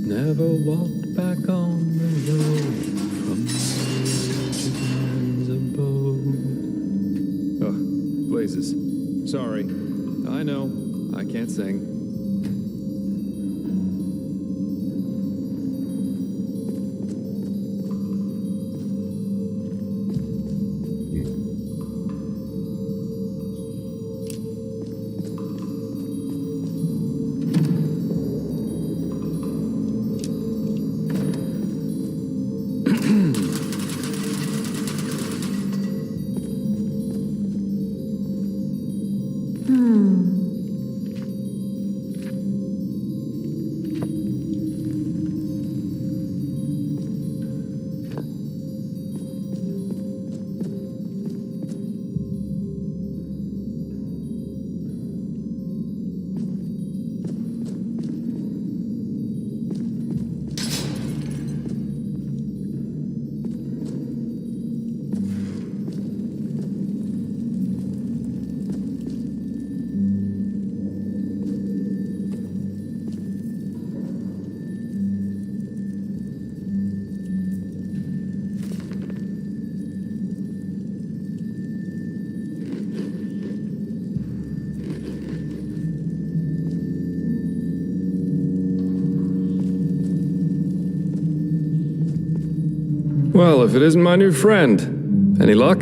Never walked back on the road from man's abode. Oh, blazes. Sorry. I know. I can't sing. Well, if it isn't my new friend. Any luck?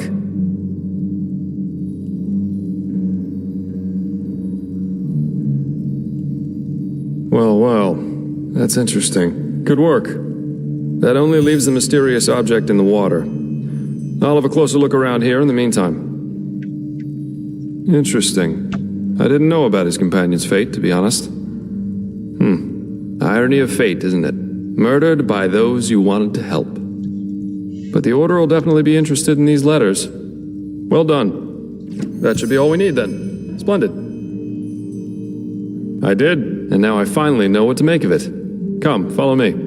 Well, that's interesting. Good work. That only leaves the mysterious object in the water. I'll have a closer look around here in the meantime. Interesting. I didn't know about his companion's fate, to be honest. Irony of fate, isn't it? Murdered by those you wanted to help. But the Order will definitely be interested in these letters. Well done. That should be all we need then. Splendid. I did, and now I finally know what to make of it. Come, follow me.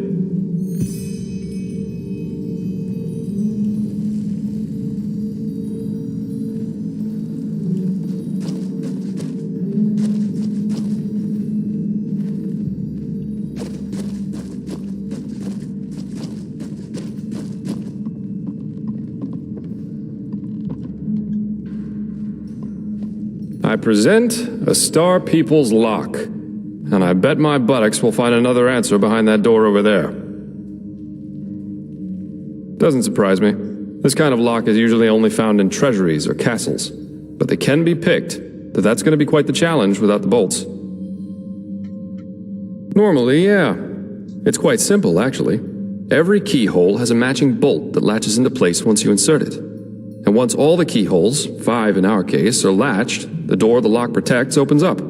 I present a Star People's lock, and I bet my buttocks we'll find another answer behind that door over there. Doesn't surprise me. This kind of lock is usually only found in treasuries or castles, but they can be picked, though that's going to be quite the challenge without the bolts. Normally, yeah. It's quite simple, actually. Every keyhole has a matching bolt that latches into place once you insert it. And once all the keyholes, 5 in our case, are latched, the door the lock protects opens up.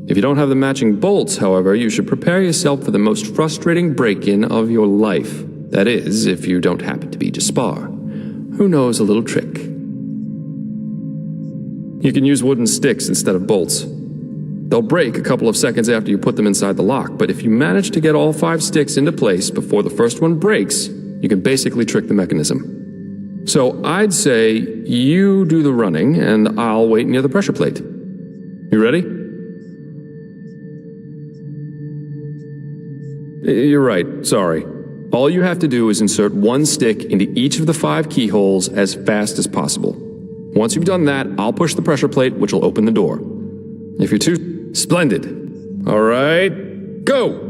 If you don't have the matching bolts, however, you should prepare yourself for the most frustrating break-in of your life. That is, if you don't happen to be Jaspar, who knows a little trick. You can use wooden sticks instead of bolts. They'll break a couple of seconds after you put them inside the lock, but if you manage to get all 5 sticks into place before the first one breaks, you can basically trick the mechanism. So I'd say you do the running, and I'll wait near the pressure plate. You ready? You're right, sorry. All you have to do is insert 1 stick into each of the 5 keyholes as fast as possible. Once you've done that, I'll push the pressure plate, which will open the door. If you're too... Splendid. All right, go!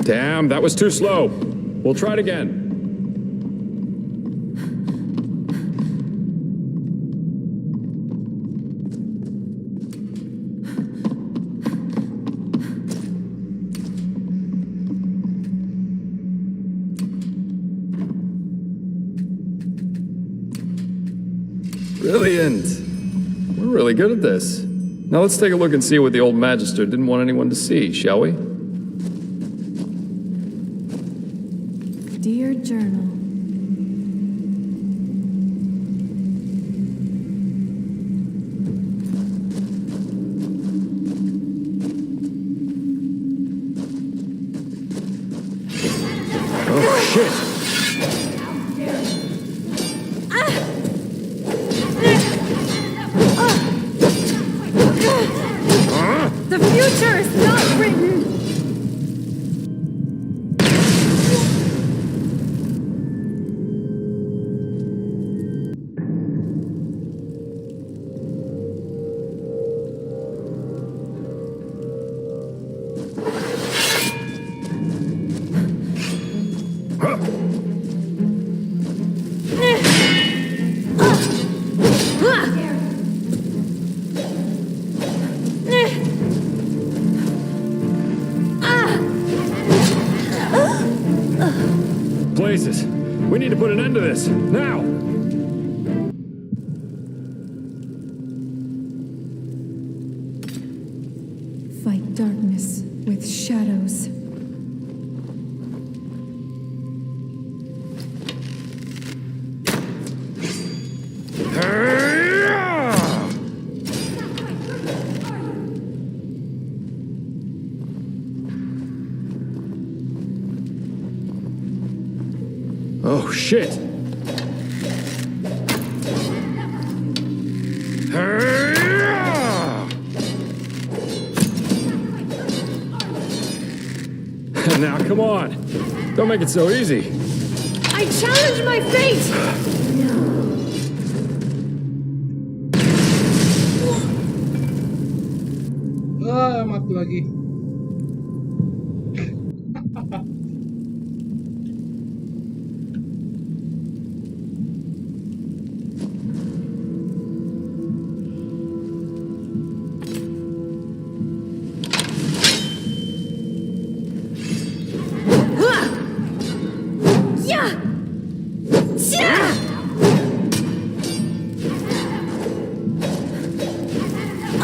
Damn, that was too slow. We'll try it again. Brilliant. We're really good at this. Now let's take a look and see what the old Magister didn't want anyone to see, shall we? Dear Journal. Oh, shit. The future is not written. Blazes. We need to put an end to this. Now! Fight darkness with shadows. Oh, shit. Now, come on. Don't make it so easy. I challenge my fate! Mati lagi.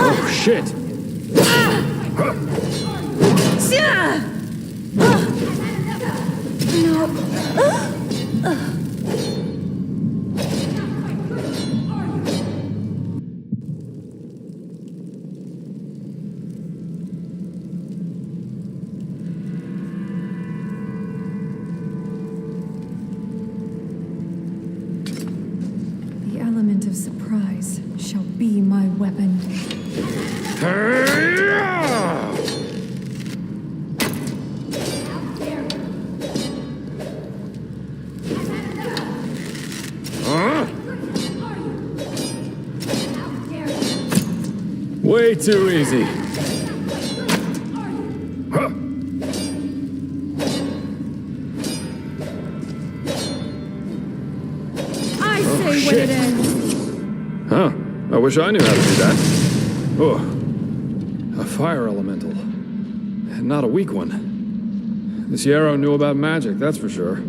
Oh, shit. The element of surprise shall be my weapon. Way too easy. I say when it ends. Huh. I wish I knew how to do that. Oh. A fire elemental. And not a weak one. This Yarrow knew about magic, that's for sure.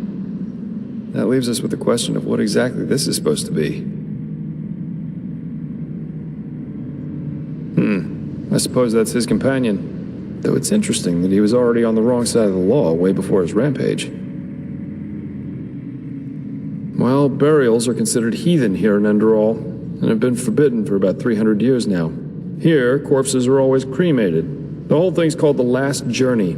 That leaves us with the question of what exactly this is supposed to be. I suppose that's his companion. Though it's interesting that he was already on the wrong side of the law way before his rampage. Well, burials are considered heathen here in Enderal, and have been forbidden for about 300 years now. Here, corpses are always cremated. The whole thing's called the Last Journey.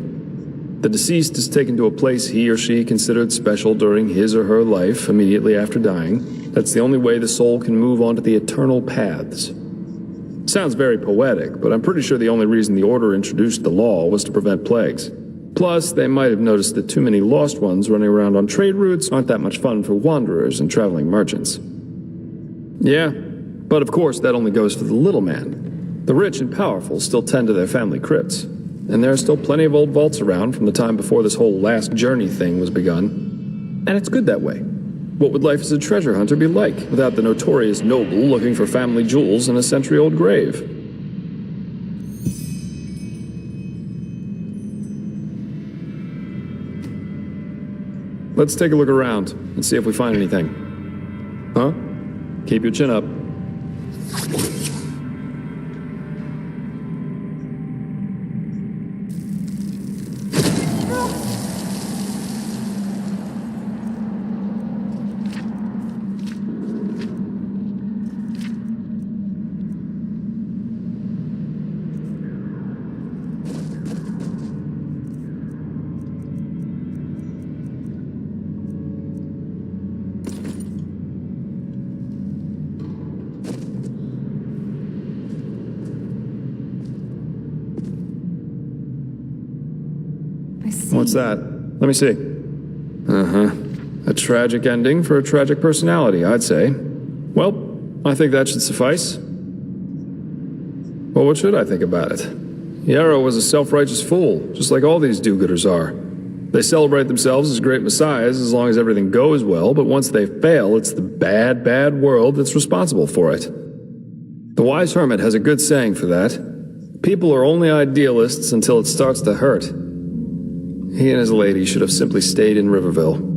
The deceased is taken to a place he or she considered special during his or her life immediately after dying. That's the only way the soul can move on to the eternal paths. Sounds very poetic, but I'm pretty sure the only reason the Order introduced the law was to prevent plagues. Plus, they might have noticed that too many lost ones running around on trade routes aren't that much fun for wanderers and traveling merchants. Yeah, but of course that only goes for the little man. The rich and powerful still tend to their family crypts. and there are still plenty of old vaults around from the time before this whole last journey thing was begun. And it's good that way. What would life as a treasure hunter be like without the notorious noble looking for family jewels in a century-old grave? Let's take a look around and see if we find anything. Huh? Keep your chin up. What's that? Let me see. Uh-huh. A tragic ending for a tragic personality, I'd say. Well, I think that should suffice. Well, what should I think about it? Yarrow was a self-righteous fool, just like all these do-gooders are. They celebrate themselves as great messiahs as long as everything goes well, but once they fail, it's the bad, bad world that's responsible for it. The wise hermit has a good saying for that. People are only idealists until it starts to hurt. He and his lady should have simply stayed in Riverville.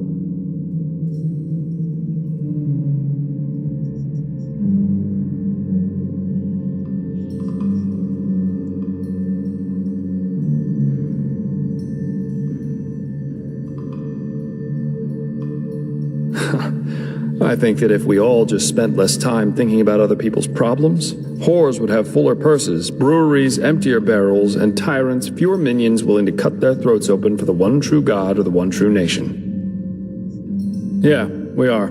I think that if we all just spent less time thinking about other people's problems, whores would have fuller purses, breweries emptier barrels, and tyrants fewer minions willing to cut their throats open for the one true God or the one true nation. Yeah, we are.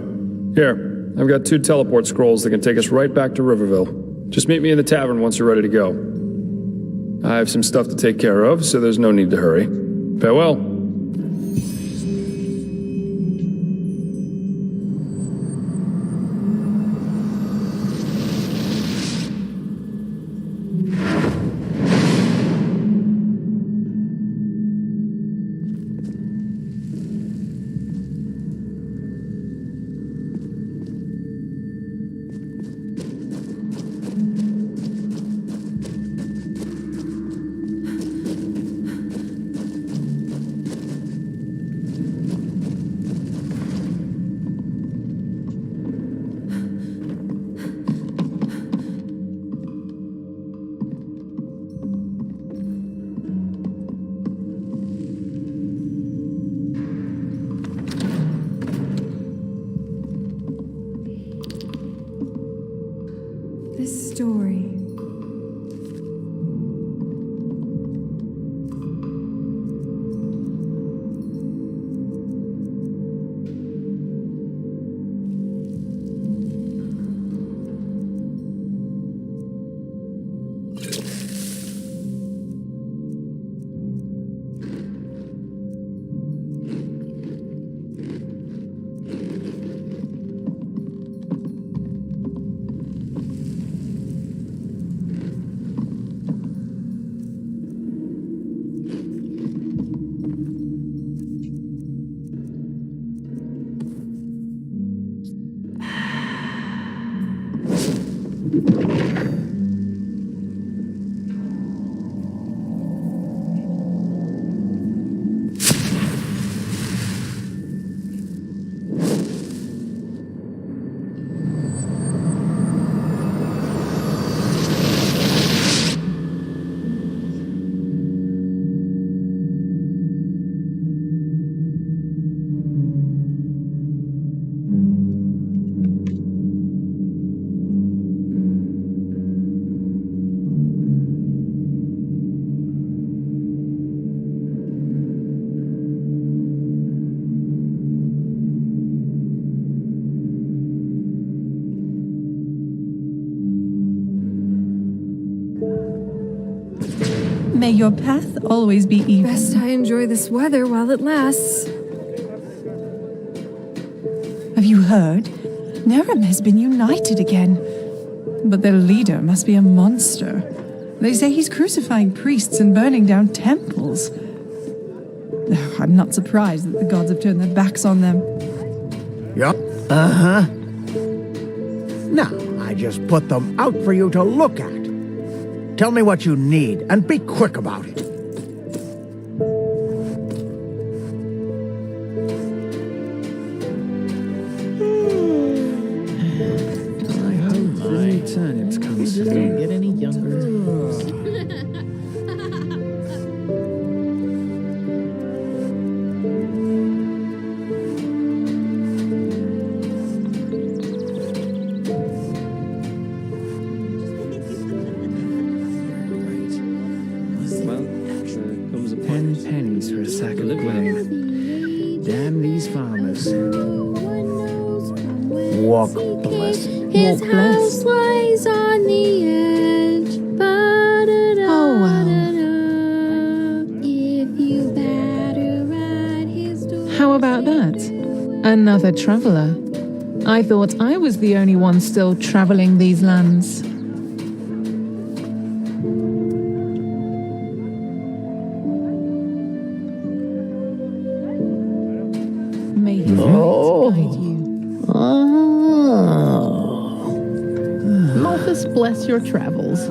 Here, I've got 2 teleport scrolls that can take us right back to Riverville. Just meet me in the tavern once you're ready to go. I have some stuff to take care of, so there's no need to hurry. Farewell. This story. May your path always be even. Best I enjoy this weather while it lasts. Have you heard? Nerem has been united again. But their leader must be a monster. They say he's crucifying priests and burning down temples. I'm not surprised that the gods have turned their backs on them. Yup. Uh-huh. Now, I just put them out for you to look at. Tell me what you need, and be quick about it. I hope the turnips come soon. Don't get any younger. Pennies for a sack of grain. Damn these farmers. Walk blessed. His house lies on the edge. Oh, well. If you batter at his door. How about that? Another traveler. I thought I was the only one still traveling these lands. May his light guide you. Malthus bless your travels.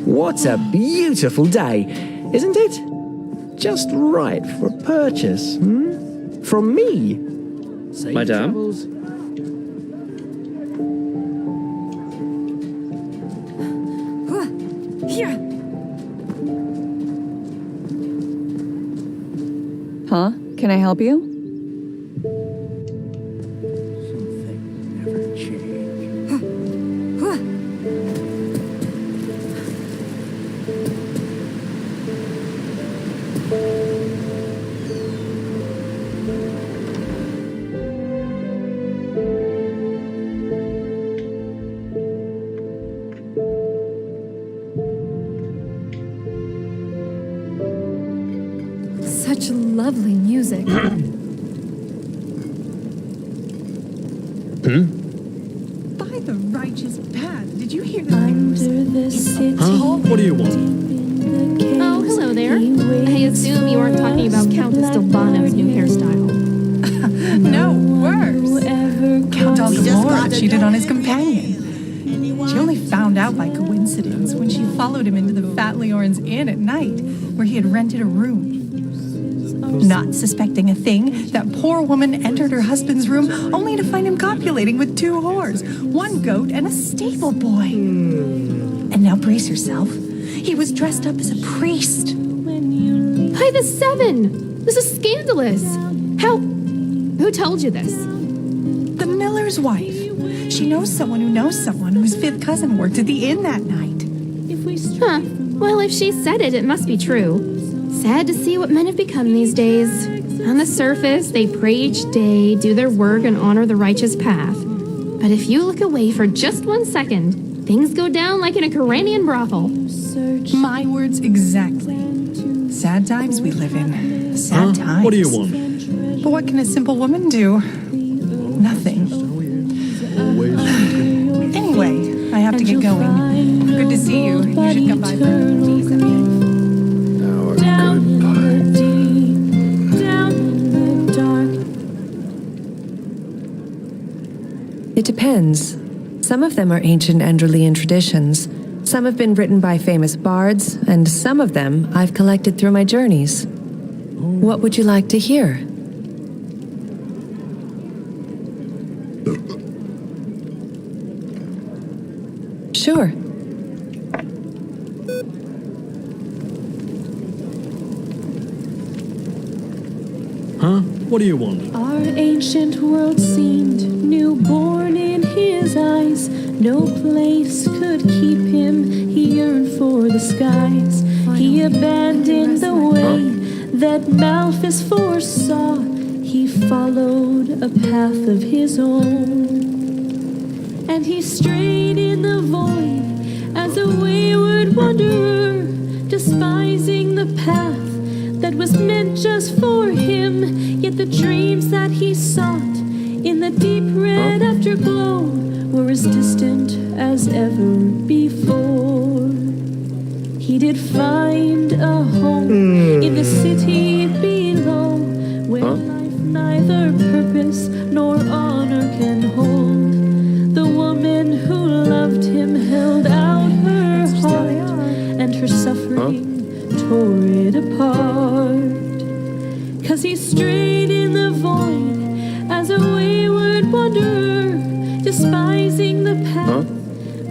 What a beautiful day, isn't it? Just right for a purchase, From me. Madame? Huh? Can I help you? Such lovely music. By the righteous path. Did you hear the news? What do you want? Oh, hello there. I assume you aren't talking about Countess Delvano's new hairstyle. No, worse. Count Aldemora cheated on his companion. She only found out by coincidence when she followed him into the Fat Leorin's Inn at night, where he had rented a room. Not suspecting a thing, that poor woman entered her husband's room only to find him copulating with 2 whores, 1 goat, and a stable boy. And now brace yourself. He was dressed up as a priest. By the 7! This is scandalous! Who told you this? The miller's wife. She knows someone who knows someone whose 5th cousin worked at the inn that night. Huh. Well, if she said it, it must be true. Sad to see what men have become these days. On the surface, they pray each day, do their work, and honor the righteous path. But if you look away for just 1 second, things go down like in a Koranian brothel. My words exactly. Sad times we live in. Sad times. What do you want? But what can a simple woman do? Nothing. Anyway, I have to get going. Good to see you. You should come by for tea someday. It depends. Some of them are ancient Enderalian traditions. Some have been written by famous bards, and some of them I've collected through my journeys. What would you like to hear? Sure. Huh? What do you want? Our ancient world seemed newborn in his eyes. No place could keep him. He yearned for the skies. He abandoned the way that Malthus foresaw. He followed a path of his own. And he strayed in the void as a wayward wanderer, despising the path that was meant just for him. Yet the dreams that he sought in the deep red afterglow were as distant as ever before. He did find a home in the city below, where life neither purpose nor honor can hold. The woman who loved him held out her heart, and her suffering tore it apart. 'Cause he strayed in the void as a wayward wanderer, despising the path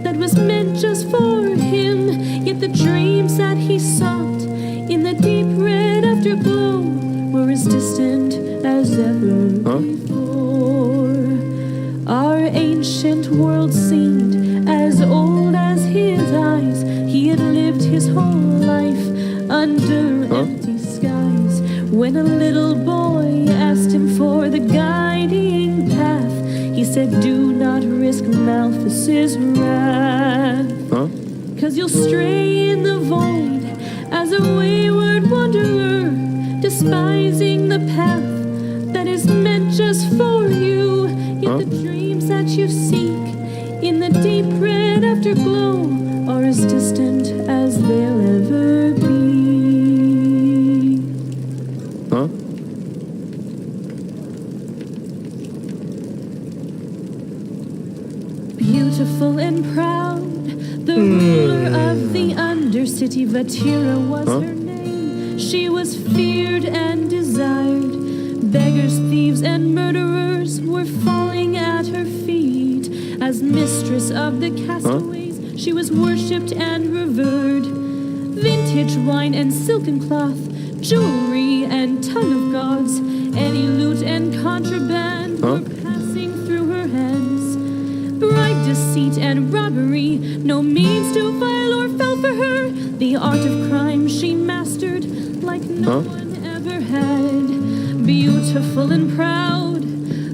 that was meant just for him. Yet the dreams that he sought in the deep red afterglow were as distant as ever before. Our ancient world seemed as old as his eyes. He had lived his whole life under empty skies. When a little boy asked him for the guiding path, he said, do not risk Malthus's wrath. 'Cause you'll stray in the void as a wayward wanderer, despising the path that is meant just for you. Yet the dreams that you seek in the deep red afterglow are as distant as they'll ever be. Beautiful and proud, the ruler of the Undercity, Vatira was her name. She was feared and desired. Beggars, thieves, and murderers were falling at her feet. As mistress of the castaways, she was worshipped and revered. Vintage wine and silken cloth, jewelry and tongue of gods, any loot and contraband were passing through her hands. Bright deceit and robbery, no means to vile or fell for her. The art of crime she mastered like no one ever had. Beautiful and proud,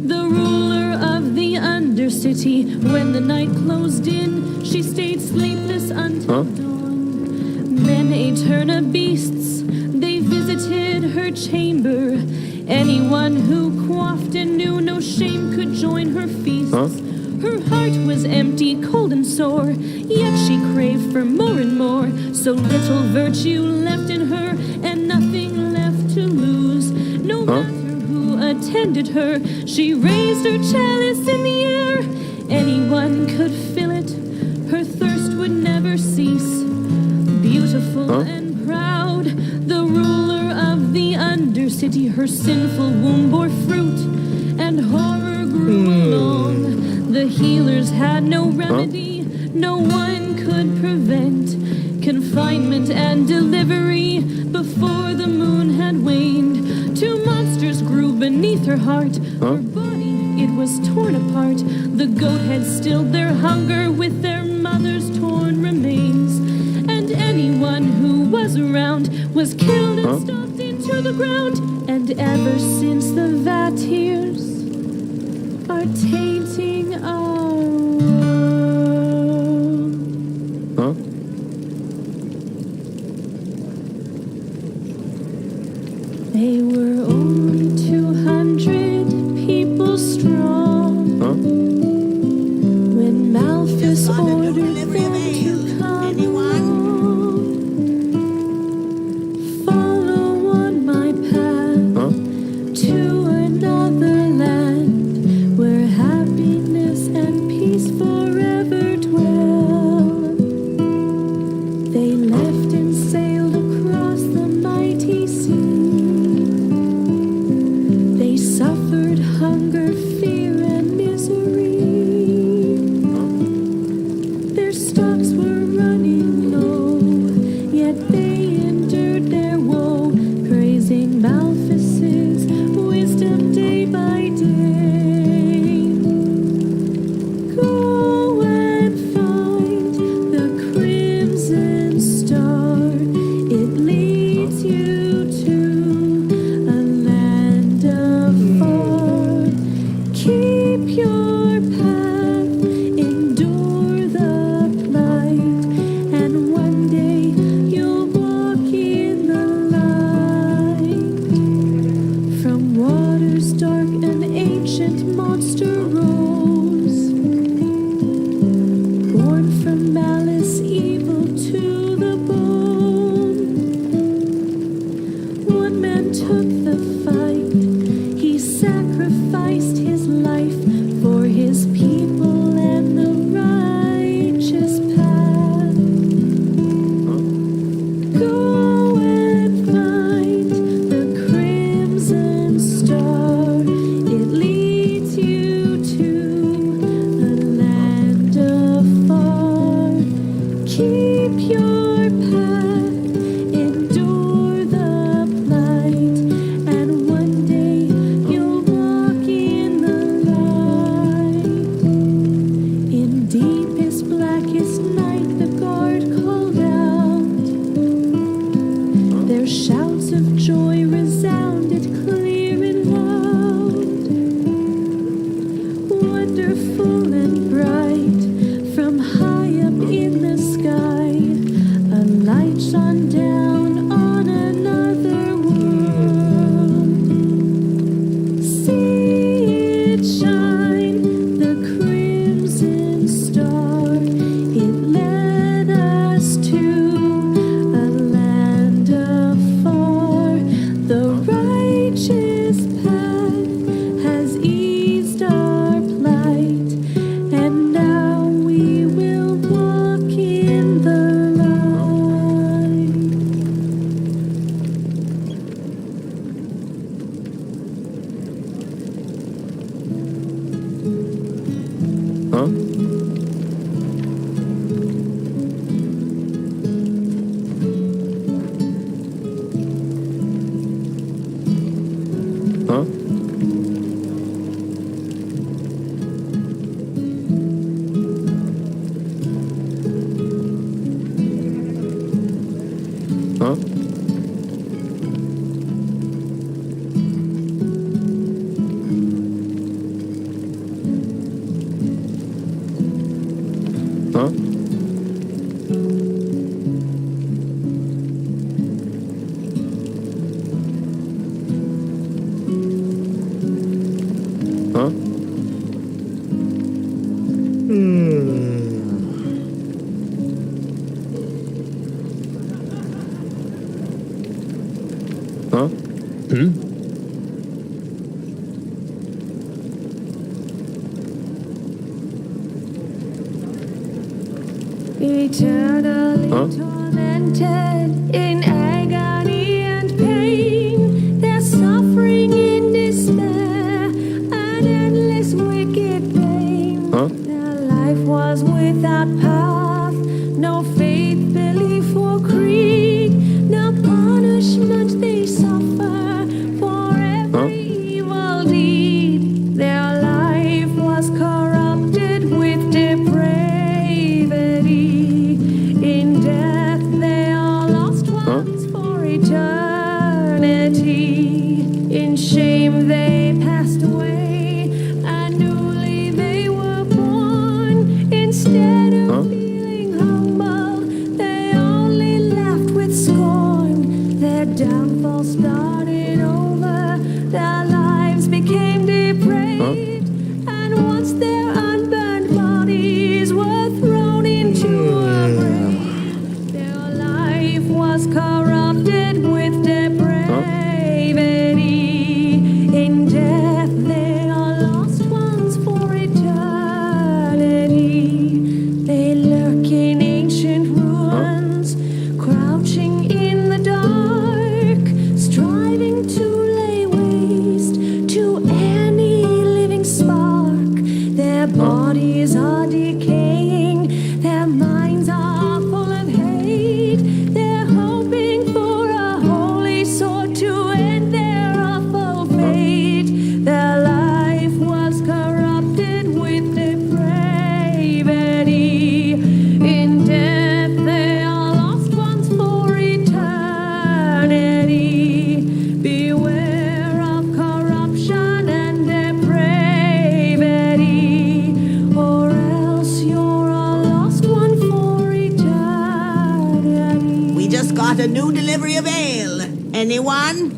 the ruler of the Undercity. When the night closed in, she stayed sleepless until dawn. Men ate her beasts, they visited her chamber. Anyone who quaffed and knew no shame could join her feasts. Her heart was empty, cold and sore, yet she craved for more and more. So little virtue left in her, and nothing left to lose. No matter who attended her, she raised her chalice in the air. Anyone could fill it, her thirst would never cease. Beautiful and proud, the ruler of the Undercity, her sinful womb bore fruit, and horror grew along. The healers had no remedy, no one could prevent confinement and delivery before the moon had waned. Two monsters grew beneath her heart, her body, it was torn apart. The goat had stilled their hunger with their mother's torn remains, and anyone who was around was killed and stomped into the ground. And ever since the Vatirs are tainting our world. They were only 200 people strong when Malthus ordered them to come along. Follow on my path to another land where happiness and peace forever dwell. They left and sailed across the mighty sea. sundown on another world. See it shine, the crimson star. It led us to a land afar. The righteous path has eased our plight, and now we will walk in the Huh? Huh? Huh? Huh? Huh? Huh? eternally tormented in agony and pain. Their suffering in despair, an endless wicked pain. Their life was without path, no faith, belief, or creed. No punishment they suffer for every evil deed. Their life was corrupted with depravity. In death they are lost once for eternity. In shame they passed away, and newly they were born. Instead of feeling humble, they only laughed with scorn. Their downfall started over, their lives became depraved, and once their unburned bodies were thrown into a grave, their life was corrupted with depravity. In death they are lost once for eternity. They lurk in ancient ruins, crouching in the dark, striving to lay waste to any living spark. Their bodies are decaying, their minds are full of hate. They're hoping for a holy sword to end their awful fate. Their life was corrupted with depravity. In death they are lost once for eternity. Beware of corruption and depravity, or else you're a lost one for eternity. We just got a new delivery of ale. Anyone?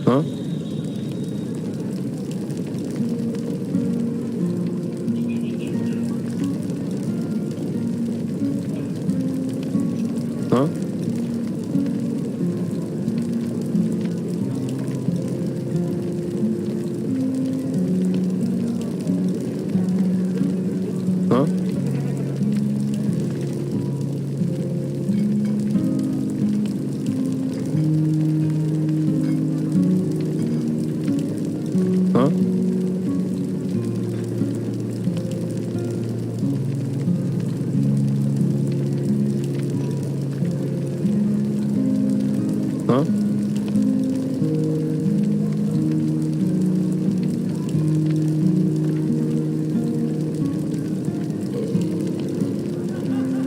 Huh? Huh? Huh? Huh? Huh?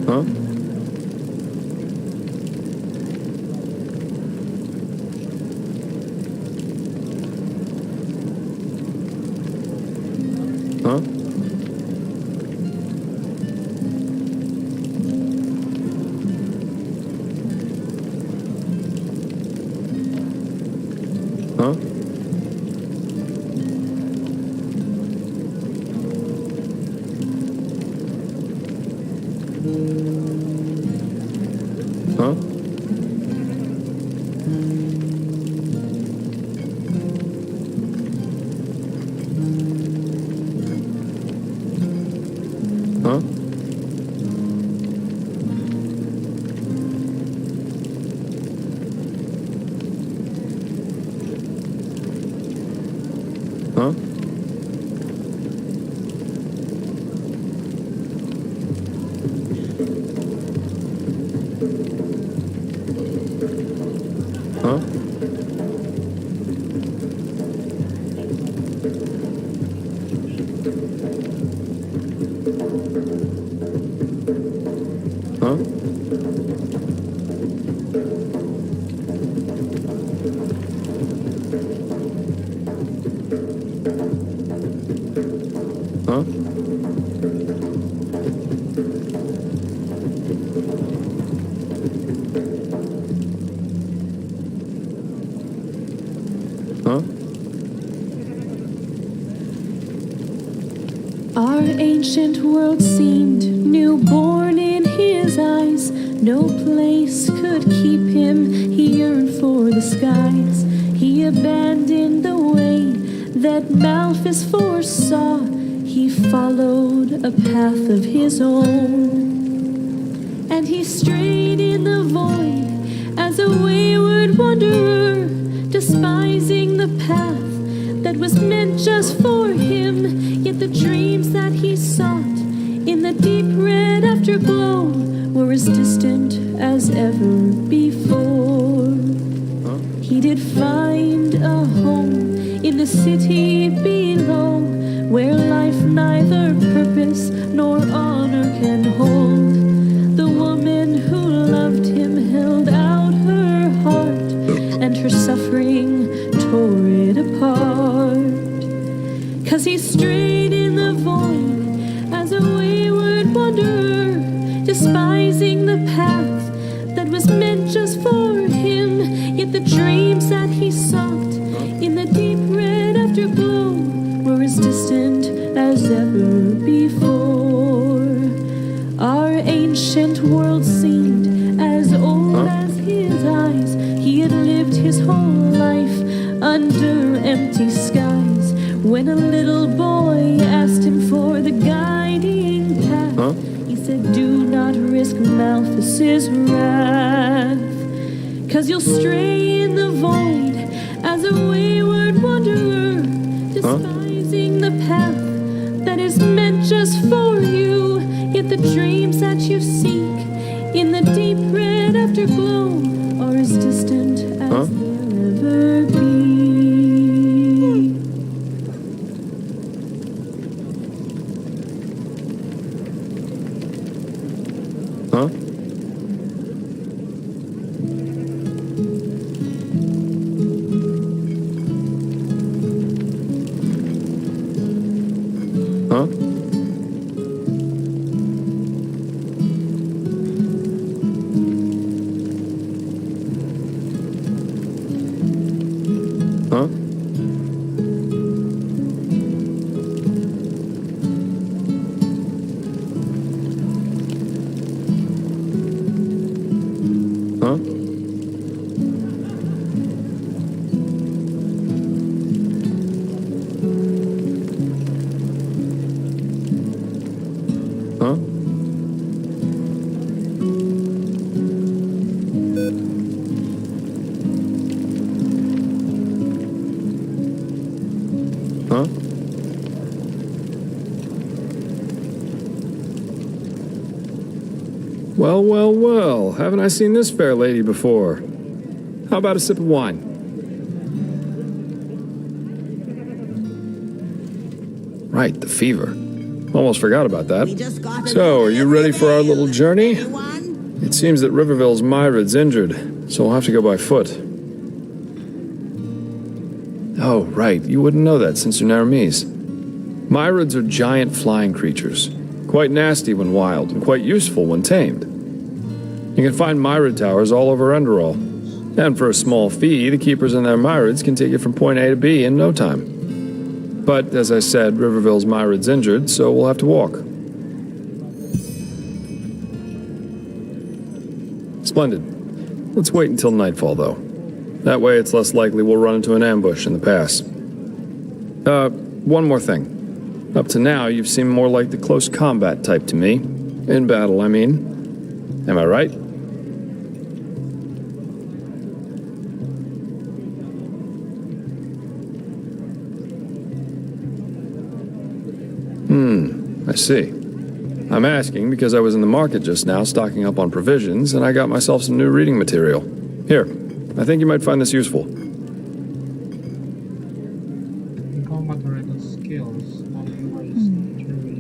Huh? Huh? Huh? Huh? Huh? Huh? Huh? Huh? Huh? Our ancient world seemed newborn in his eyes. No place could keep him. He yearned for the skies. He abandoned the way that Malthus foresaw. He followed a path of his own. And he strayed in the void as a wayward wanderer, despising the path that was meant just for him. Yet the dreams that he sought in the deep red afterglow were as distant as ever before. He did find a home in the city below, where life neither purpose nor honor can hold. The woman who loved him held out her heart, and her suffering tore it apart. 'Cause he strayed in the void as a wayward wanderer, despising the path that was meant just for him. Yet the dreams that he sought in the deep red afterglow were as distant as ever before. Our ancient world seemed as old as his eyes. He had lived his whole life under empty skies, when a little boy asked him for the guiding path. He said, do not risk Malthus's wrath, 'cause you'll stray in the void as a wayward wanderer, despising the path that is meant just for you. Yet the dreams that you seek in the deep red afterglow are as distant as they'll ever be. Huh? Huh? Huh? Huh? Huh? Huh? Well, well, well. Haven't I seen this fair lady before? How about a sip of wine? Right, the fever. Almost forgot about that. So, are you ready for our little journey? It seems that Riverville's Myrid's injured, so we'll have to go by foot. Oh, right. You wouldn't know that since you're Naramese. Myrids are giant flying creatures. Quite nasty when wild, and quite useful when tamed. You can find Myrid towers all over Enderal. And for a small fee, the keepers and their Myrids can take you from point A to B in no time. But, as I said, Riverville's Myrid's injured, so we'll have to walk. Splendid. Let's wait until nightfall, though. That way it's less likely we'll run into an ambush in the pass. One more thing. Up to now, you've seemed more like the close combat type to me. In battle, I mean. Am I right? I see. I'm asking because I was in the market just now stocking up on provisions, and I got myself some new reading material. Here, I think you might find this useful. Combat-related skills. How do you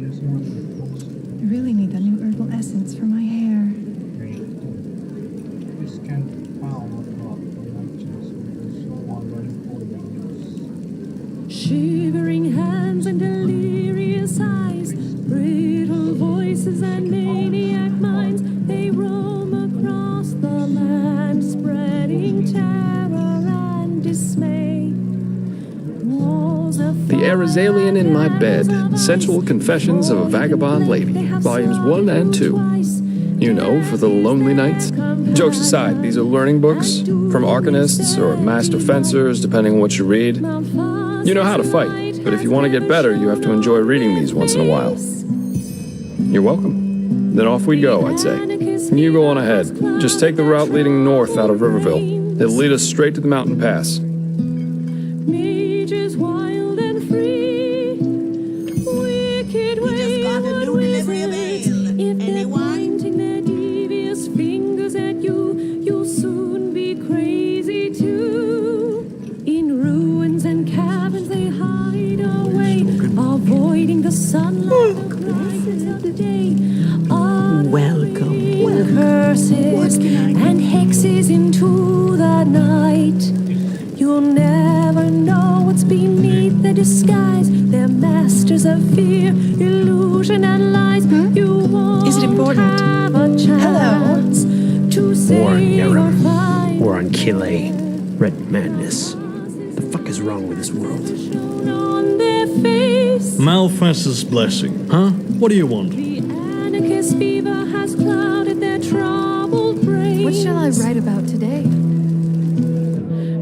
use books? I really need that new herbal essence for my hair. This can be found above the lectures with so already for Shivering hands and delirious eyes, brittle voices and maniac minds, they roam across the land, spreading terror and dismay. Walls of The Arizalian in My Bed, Sensual Confessions of a Vagabond Lady, Volumes 1 and 2. You know, for the lonely nights. Jokes aside, these are learning books, from arcanists or master fencers, depending on what you read. You know how to fight, but if you want to get better, you have to enjoy reading these once in a while. You're welcome. Then off we go, I'd say. You go on ahead. Just take the route leading north out of Riverville. It'll lead us straight to the mountain pass. Mages wild and free, wicked wayward wizards. If they're pointing their devious fingers at you, you'll soon be crazy too. In ruins and caverns they hide away, avoiding the sunlight, the brightness of the day. Welcome. Curses and hexes into the night. You'll never know what's beneath the disguise. They're masters of fear, illusion, and lies. You won't Is it important? have a chance to say War on or Nehru. fight. War on Kile. Red madness. The fuck is wrong with this world? On their face, Malphas's blessing, huh? What do you want? the anarchist fever has clouded their troubled brains. What shall I write about today?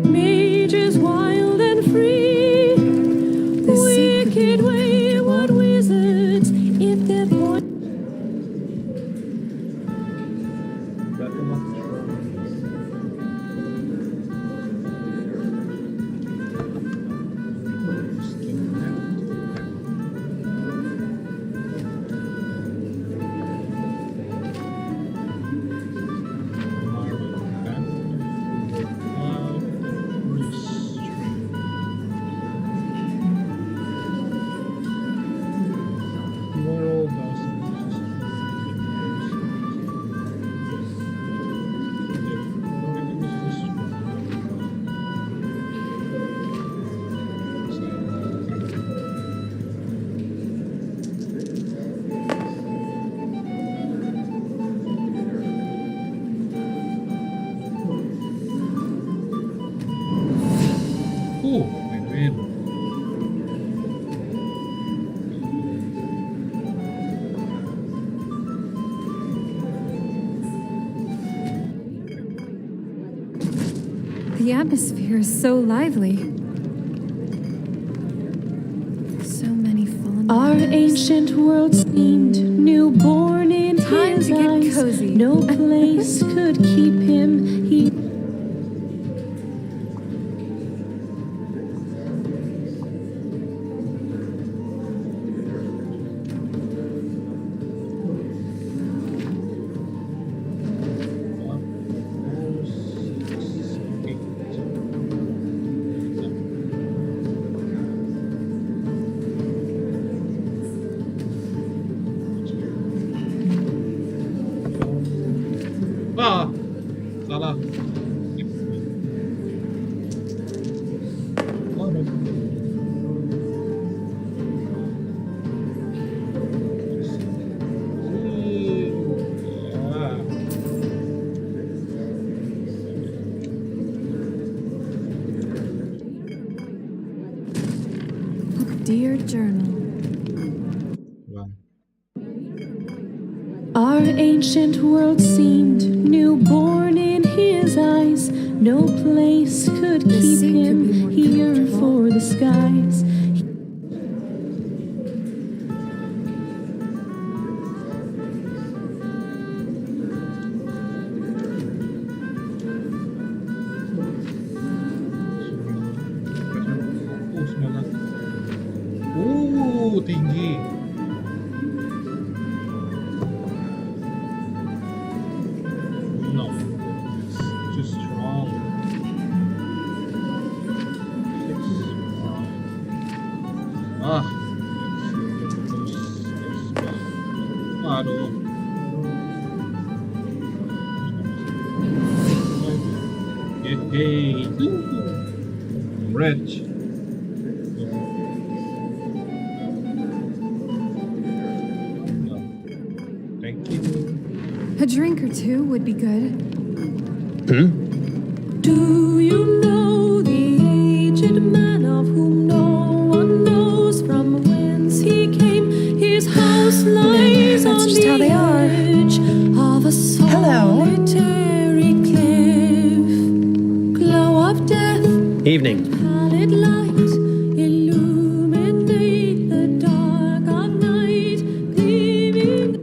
Mages wild and free, wicked wayward wizards. If they're The atmosphere is so lively. So many fallen our letters. ancient world seemed newborn in Time his to get eyes. cozy. No place could keep him. He Salah. Dear Journal. our ancient ancient world seemed newborn in his eyes. No place could keep him. He yearned for the skies. Tinggi. No, it's too strong. Aduh. Hey, Reg. Thank you. A drink or two would be good. Do you know the aged man of whom no one knows from whence he came? His house lies That's on just the how they are. edge of a solitary cliff. Glow of death, Evening. pallid light, illuminate the dark of night, gleaming.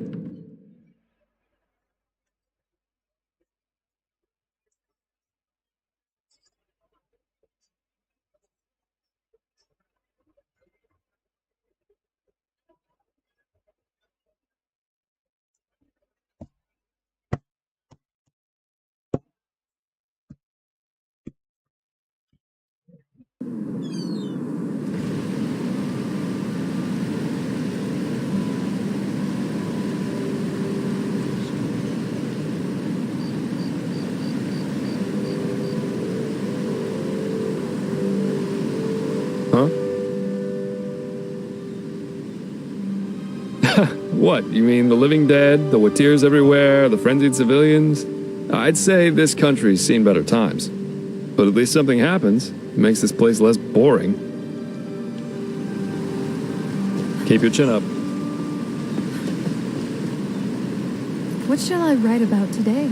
Huh? What? You mean the living dead, the with tears everywhere, the frenzied civilians? I'd say this country's seen better times. But at least something happens. It makes this place less boring. Keep your chin up. What shall I write about today?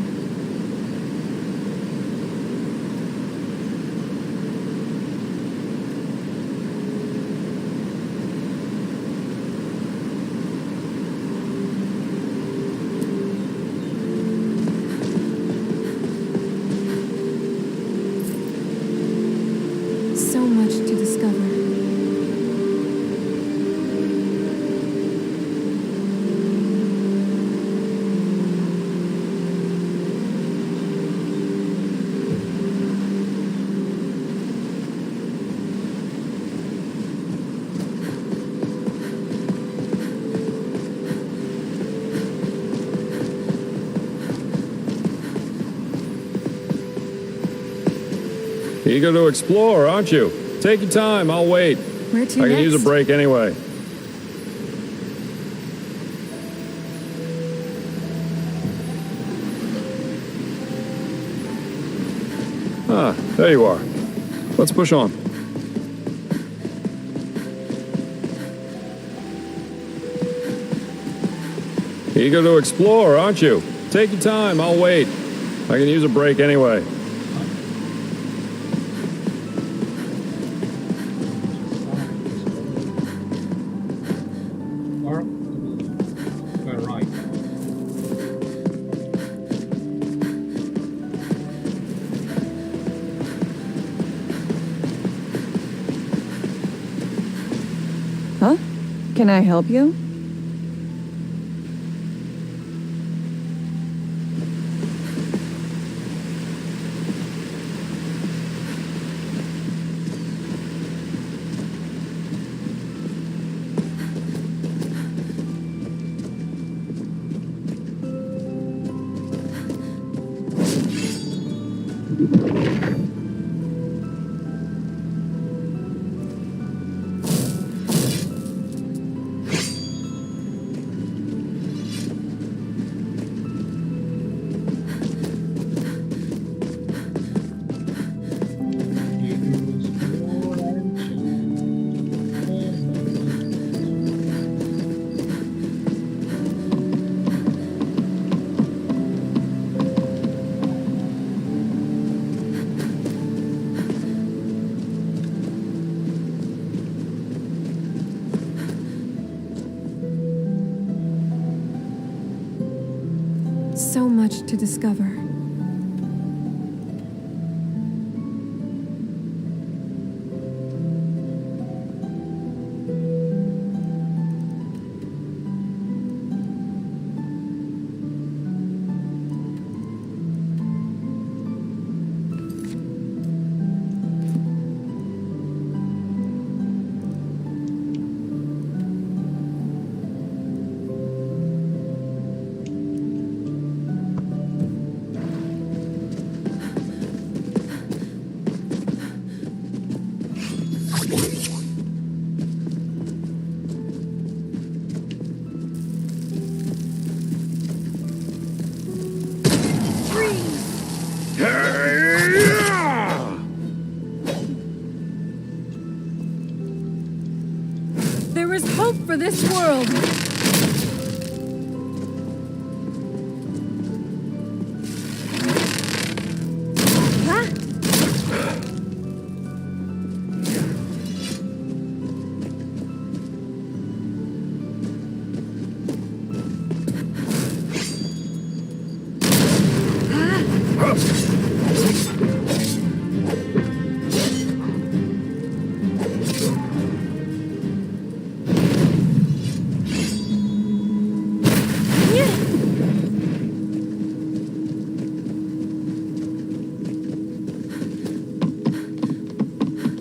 So much to discover. Eager to explore, aren't you? Take your time, I'll wait. Where to I can use a next? break anyway. Ah, there you are. Let's push on. Eager to explore, aren't you? Take your time, I'll wait. I can use a break anyway. Right. Huh? Can I help you? to discover. There is hope for this world!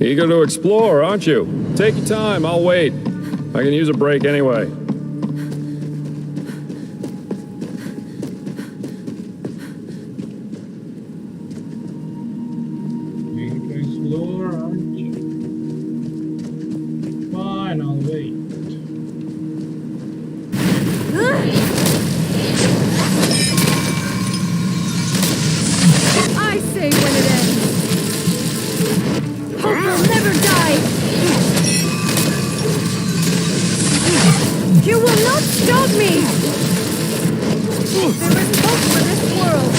Eager to explore, aren't you? Take your time, I'll wait. I can use a break anyway. Eager to explore, aren't you? Fine, I'll wait. I say when it ends! Hope will never die! You will not stop me! There is hope for this world!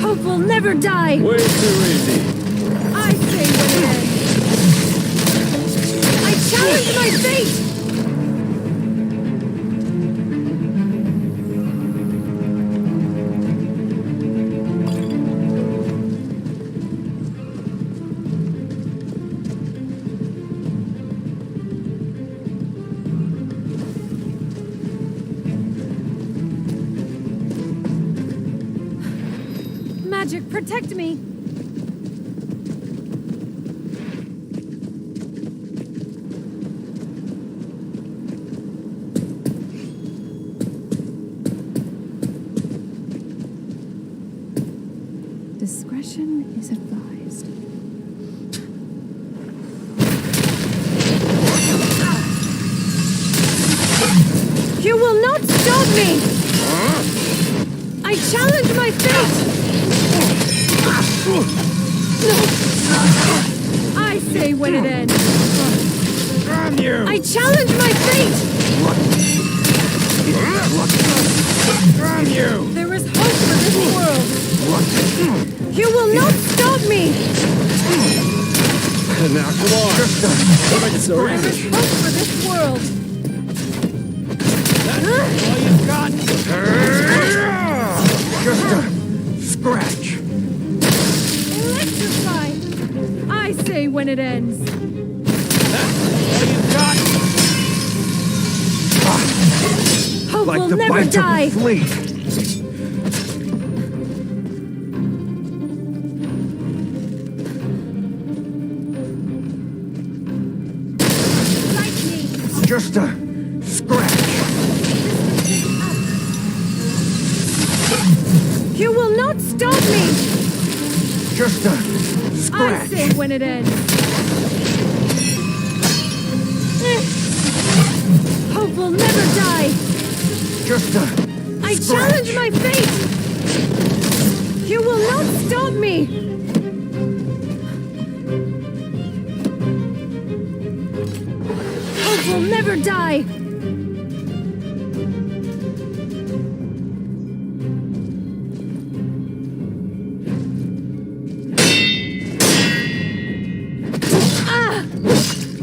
Hope will never die! Way too easy. I say when it ends! I challenge my fate! Magic, protect me! Discretion is advised. You will not stop me! I challenge my fate! I say when it ends. Damn you! I challenge my fate! Damn you! There is hope for this world! You will not stop me! Now, come on. Don't make it so There is easy. hope for this world! All you've got? Just a scratch. Electrify! I say when it ends. All you've got? Hope Like will the never bite die! of a flea. Just a scratch. You will not stop me! Just a I scratch. say when it ends. Hope will never die! Just a I scratch. challenge my fate! You will not stop me! Hope will never die!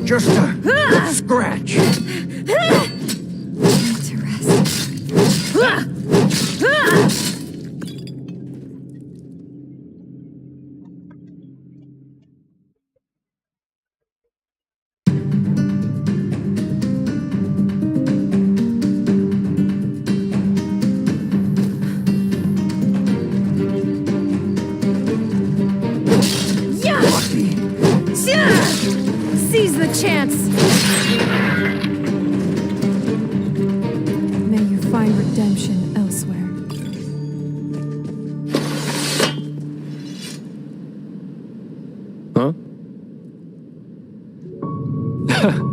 Just a Scratch! Seize the chance! May you find redemption elsewhere. Huh?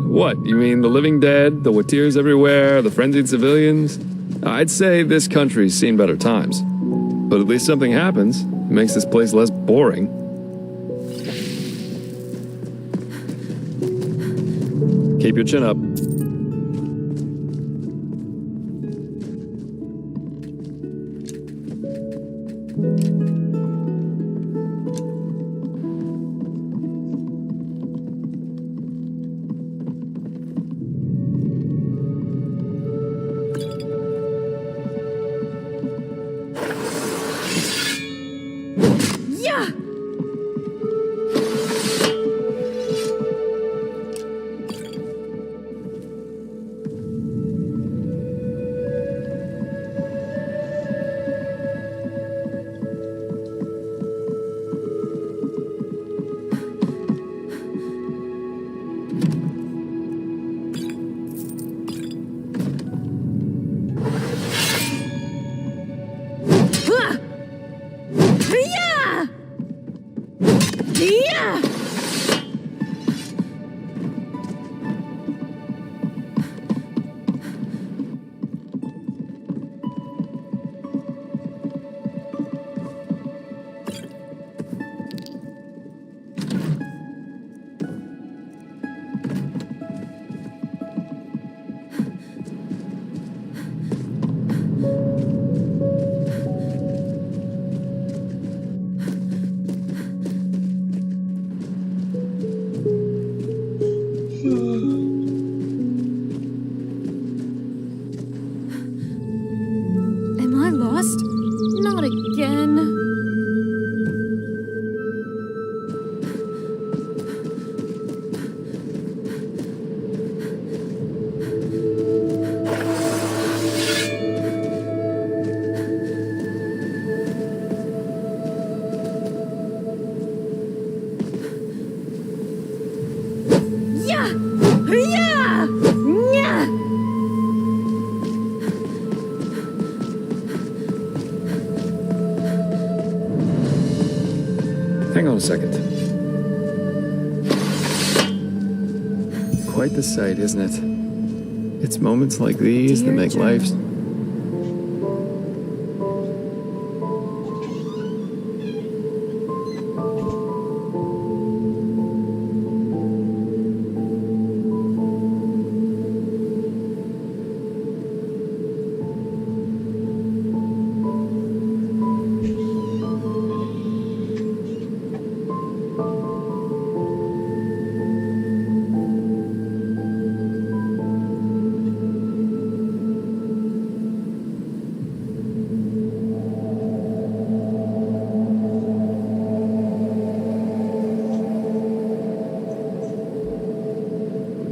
What? You mean the living dead, the watirs everywhere, the frenzied civilians? I'd say this country's seen better times. But at least something happens. It makes this place less boring. Keep your chin up. Yeah! Yeah! Am I lost? Not again. Yeah! Yeah! Yeah! Hang on a second. Quite the sight, isn't it? It's moments like these that make life...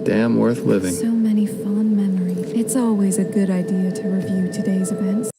damn worth living. So many fond memories. It's always a good idea to review today's events.